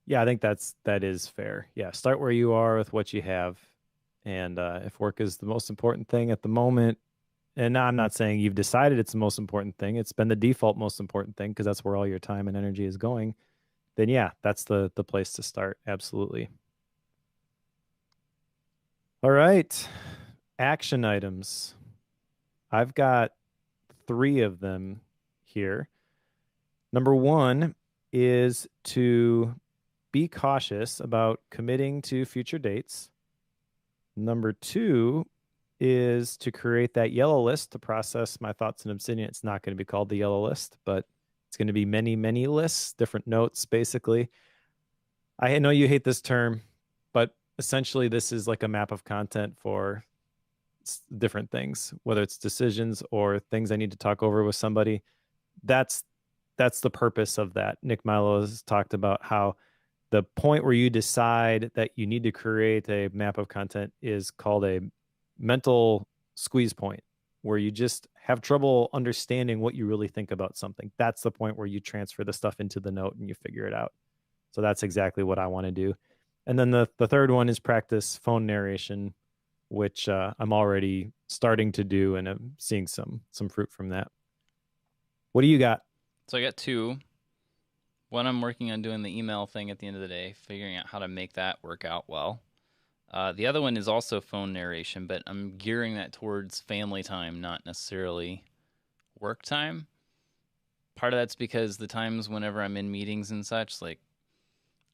Yeah, I think that is fair. Yeah, start where you are with what you have, and if work is the most important thing at the moment, and I'm not saying you've decided it's the most important thing, it's been the default most important thing because that's where all your time and energy is going, then yeah, that's the place to start. Absolutely. All right. Action items. I've got 3 of them here. Number 1 is to be cautious about committing to future dates. Number 2 is to create that yellow list to process my thoughts in Obsidian. It's not going to be called the yellow list, but it's going to be many, many lists, different notes, basically. I know you hate this term, but essentially this is like a map of content for different things, whether it's decisions or things I need to talk over with somebody. That's the purpose of that. Nick Milo has talked about how the point where you decide that you need to create a map of content is called a mental squeeze point, where you just have trouble understanding what you really think about something. That's the point where you transfer the stuff into the note and you figure it out. So that's exactly what I want to do. And then the third one is practice phone narration, which I'm already starting to do, and I'm seeing some fruit from that. What do you got? So I got 2. One, I'm working on doing the email thing at the end of the day, figuring out how to make that work out well. The other one is also phone narration, but I'm gearing that towards family time, not necessarily work time. Part of that's because the times whenever I'm in meetings and such, like,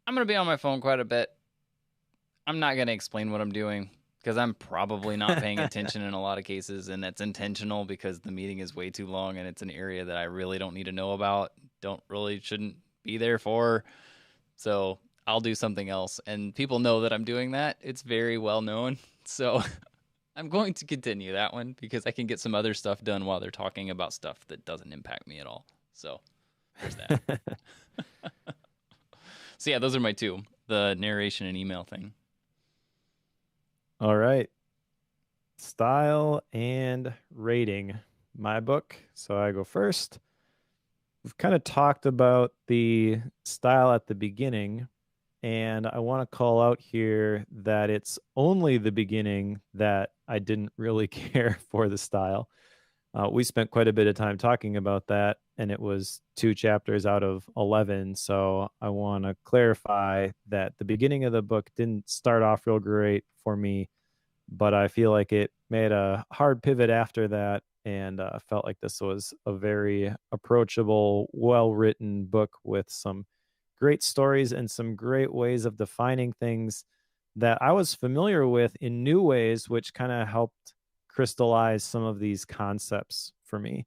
I'm going to be on my phone quite a bit. I'm not going to explain what I'm doing because I'm probably not paying attention in a lot of cases, and that's intentional because the meeting is way too long and it's an area that I really don't need to know about, shouldn't be there for. So I'll do something else, and people know that I'm doing that. It's very well known. So I'm going to continue that one because I can get some other stuff done while they're talking about stuff that doesn't impact me at all. So there's that. So yeah, those are my two, the narration and email thing. All right. Style and rating. My book. So I go first. We've kind of talked about the style at the beginning, and I want to call out here that it's only the beginning that I didn't really care for the style. We spent quite a bit of time talking about that, and it was 2 chapters out of 11. So I want to clarify that the beginning of the book didn't start off real great for me, but I feel like it made a hard pivot after that, and felt like this was a very approachable, well written book with some great stories and some great ways of defining things that I was familiar with in new ways, which kind of helped crystallize some of these concepts for me.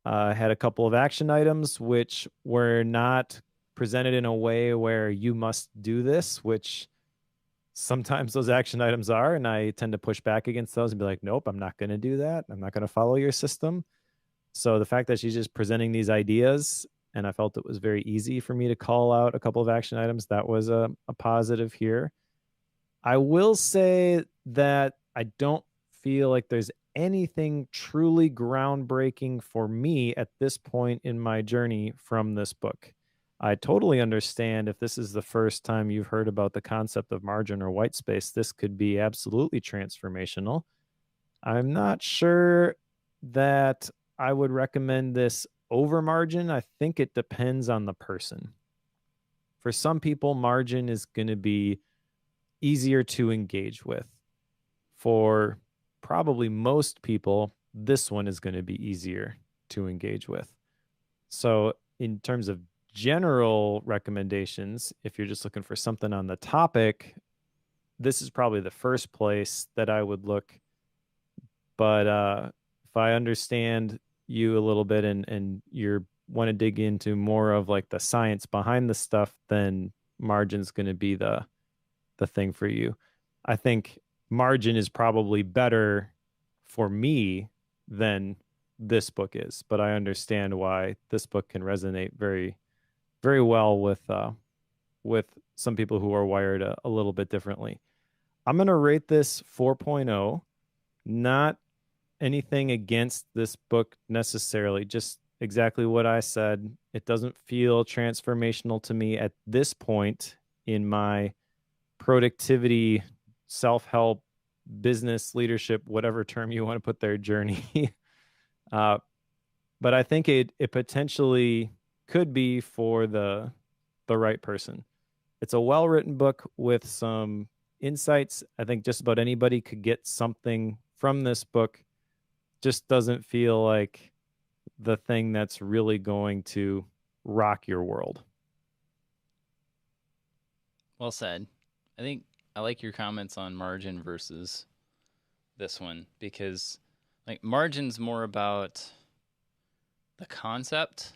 I had a couple of action items which were not presented in a way where you must do this, which sometimes those action items are, and I tend to push back against those and be like, nope, I'm not going to do that. I'm not going to follow your system. So the fact that she's just presenting these ideas, and I felt it was very easy for me to call out a couple of action items, that was a positive here. I will say that I don't feel like there's anything truly groundbreaking for me at this point in my journey from this book. I totally understand if this is the first time you've heard about the concept of margin or white space, this could be absolutely transformational. I'm not sure that I would recommend this over margin. I think it depends on the person. For some people, margin is going to be easier to engage with. For probably most people, this one is going to be easier to engage with. So, in terms of general recommendations, if you're just looking for something on the topic, this is probably the first place that I would look. But if I understand you a little bit and you want to dig into more of like the science behind the stuff, then margin's going to be the thing for you. I think margin is probably better for me than this book is, but I understand why this book can resonate very, very well with some people who are wired a little bit differently. I'm going to rate this 4.0, not anything against this book necessarily, just exactly what I said. It doesn't feel transformational to me at this point in my productivity, self-help, business leadership, whatever term you want to put there, journey. But I think it potentially could be for the right person. It's a well-written book with some insights. I think just about anybody could get something from this book. Just doesn't feel like the thing that's really going to rock your world. Well said. I think I like your comments on margin versus this one because like margin's more about the concept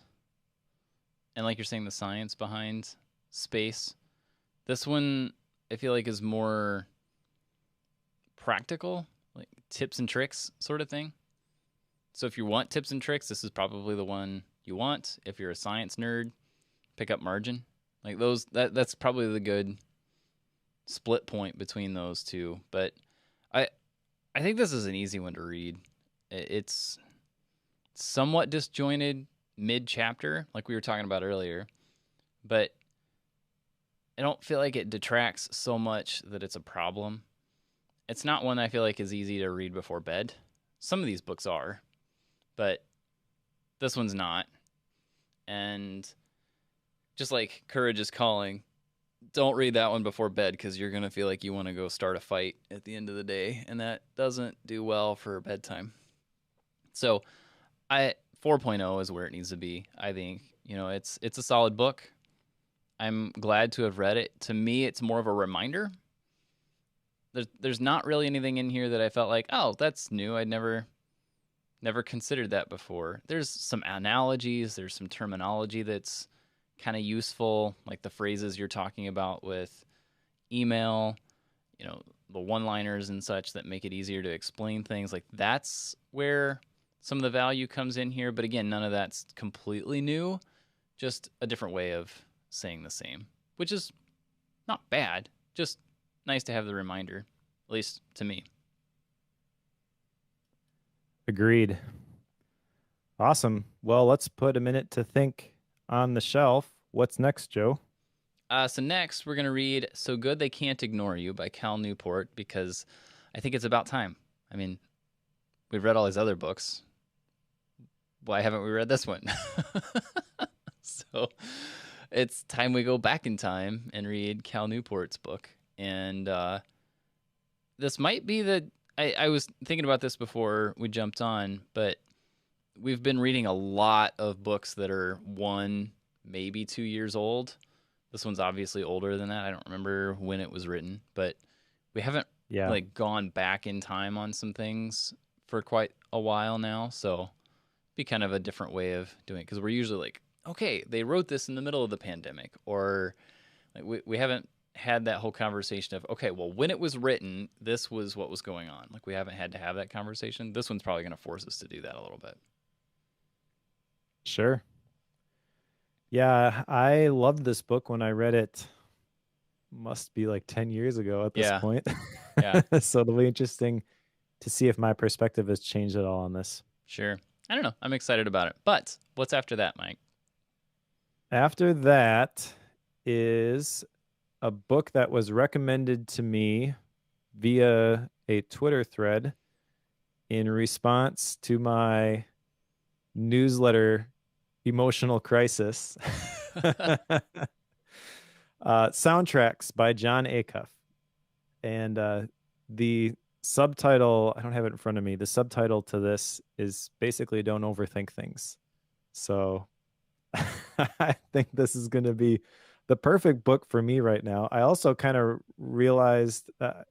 and like you're saying the science behind space. This one I feel like is more practical, like tips and tricks sort of thing. So if you want tips and tricks, this is probably the one you want. If you're a science nerd, pick up margin. Like those that's probably the good split point between those two. But I think this is an easy one to read. It's somewhat disjointed mid chapter, like we were talking about earlier, but I don't feel like it detracts so much that it's a problem. It's not one I feel like is easy to read before bed. Some of these books are, but this one's not. And just like Courage is Calling, don't read that one before bed because you're going to feel like you want to go start a fight at the end of the day, and that doesn't do well for bedtime. So 4.0 is where it needs to be. I think, it's a solid book. I'm glad to have read it. To me, it's more of a reminder there's not really anything in here that I felt like, oh, that's new. I'd never considered that before. There's some analogies, there's some terminology that's kind of useful, like the phrases you're talking about with email, you know, the one-liners and such that make it easier to explain things. Like that's where some of the value comes in here, but again, none of that's completely new, just a different way of saying the same, which is not bad, just nice to have the reminder, at least to me. Agreed. Awesome. Well, let's put a minute to think on the shelf. What's next, Joe? So next, we're gonna read "So Good They Can't Ignore You" by Cal Newport because I think it's about time. I mean, we've read all these other books. Why haven't we read this one? So it's time we go back in time and read Cal Newport's book. And this might be I was thinking about this before we jumped on, but we've been reading a lot of books that are 1, maybe 2 years old. This one's obviously older than that. I don't remember when it was written, but we haven't Yeah. like gone back in time on some things for quite a while now. So be kind of a different way of doing it because we're usually like, okay, they wrote this in the middle of the pandemic, or like we haven't had that whole conversation of, okay, well, when it was written, this was what was going on. Like we haven't had to have that conversation. This one's probably going to force us to do that a little bit. Sure. Yeah, I loved this book when I read it. Must be like 10 years ago at this Yeah, point. yeah, So it'll be interesting to see if my perspective has changed at all on this. sure. I don't know. I'm excited about it. But what's after that, Mike? After that is a book that was recommended to me via a Twitter thread in response to my newsletter emotional crisis. Soundtracks by John Acuff. And the subtitle, I don't have it in front of me. The subtitle to this is basically Don't Overthink Things. So I think this is going to be the perfect book for me right now. I also kind of realized that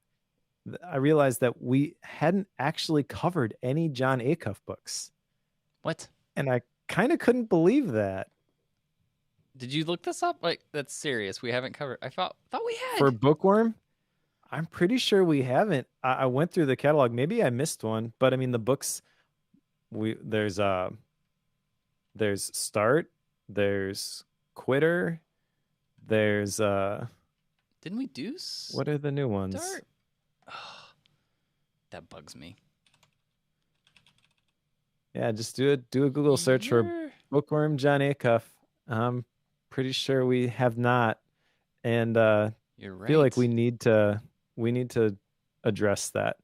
we hadn't actually covered any John Acuff books. What? And I kind of couldn't believe that. Did you look this up? Like that's serious. We haven't covered. I thought we For had. Bookworm, I'm pretty sure we haven't. I went through the catalog. Maybe I missed one, but I mean the books there's Start, there's Quitter, there's Didn't we do what are the new ones? Start? Oh, that bugs me. Yeah, just do a Google search for Bookworm John Acuff. I'm pretty sure we have not, and You're right. feel like we need to address that.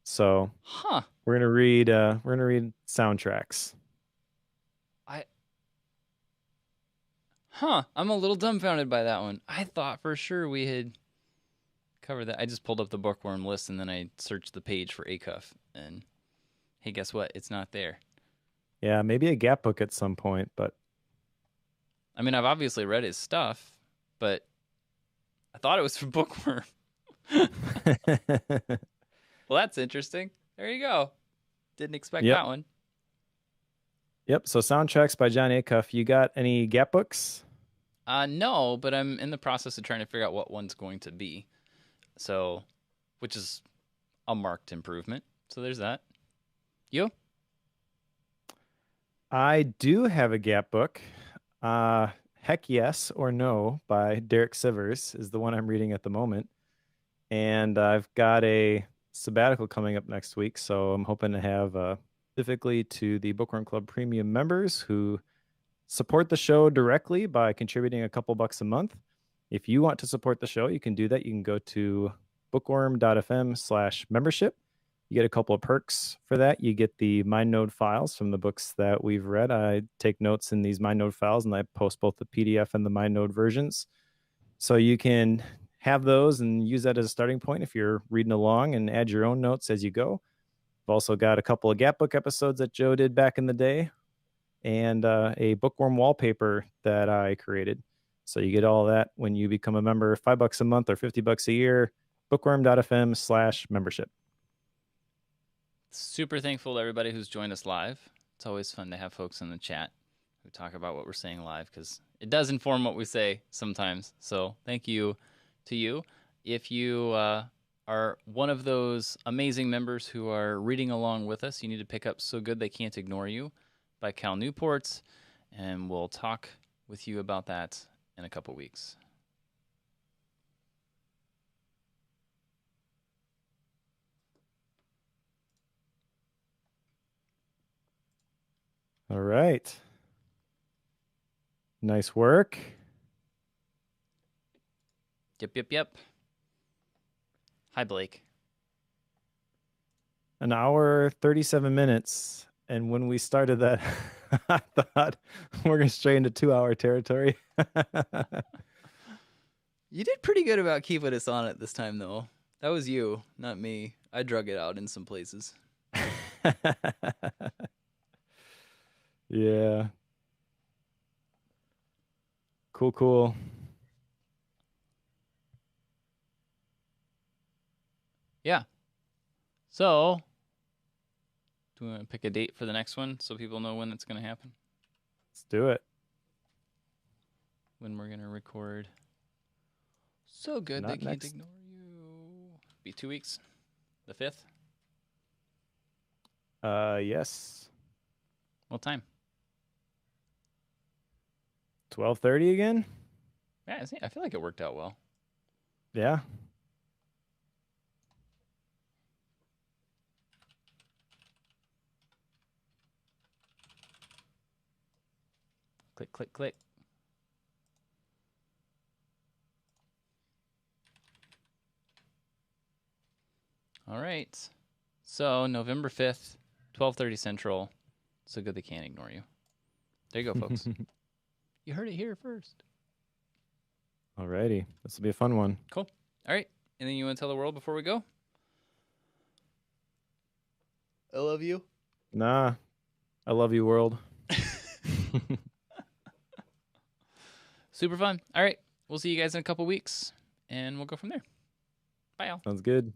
So we're gonna read soundtracks. I'm a little dumbfounded by that one. I thought for sure we had covered that. I just pulled up the Bookworm list and then I searched the page for Acuff, and hey, guess what? It's not there. Yeah, maybe a Gap book at some point, but I mean, I've obviously read his stuff, but I thought it was from Bookworm. Well, that's interesting. There you go. Didn't expect that one. Yep. So soundtracks by John Acuff. You got any Gap books? No, but I'm in the process of trying to figure out what one's going to be. So, which is a marked improvement. So there's that. You? I do have a Gap book. Heck Yes or No by Derek Sivers is the one I'm reading at the moment. And I've got a sabbatical coming up next week, so I'm hoping to have specifically to the Bookworm Club premium members who support the show directly by contributing a couple bucks a month. If you want to support the show, you can do that. You can go to bookworm.fm/membership. You get a couple of perks for that. You get the MindNode files from the books that we've read. I take notes in these MindNode files, and I post both the PDF and the MindNode versions. So you can have those and use that as a starting point if you're reading along and add your own notes as you go. I've also got a couple of Gap book episodes that Joe did back in the day and a Bookworm wallpaper that I created. So you get all that when you become a member, $5 a month or $50 a year. bookworm.fm/membership. Super thankful to everybody who's joined us live. It's always fun to have folks in the chat who talk about what we're saying live because it does inform what we say sometimes. So thank you to you. If you are one of those amazing members who are reading along with us, you need to pick up So Good They Can't Ignore You by Cal Newport, and we'll talk with you about that in a couple weeks. All right. Nice work. Yep. Hi, Blake. An hour, 37 minutes. And when we started that, I thought we're going to stray into 2-hour territory. You did pretty good about keeping us on it this time, though. That was you, not me. I drug it out in some places. Yeah. Cool. Yeah. So, do we want to pick a date for the next one so people know when it's going to happen? Let's do it. When we're going to record. So Good Not They Can't next. Ignore You. Be 2 weeks. The 5th. Yes. What time? 12:30 again? Yeah, I feel like it worked out well. Yeah. Click. All right. So, November 5th, 12:30 Central. So Good They Can't Ignore You. There you go, folks. You heard it here first. Alrighty. This will be a fun one. Cool. All right. Anything you want to tell the world before we go? I love you. Nah. I love you, world. Super fun. All right. We'll see you guys in a couple weeks, and we'll go from there. Bye, all. Sounds good.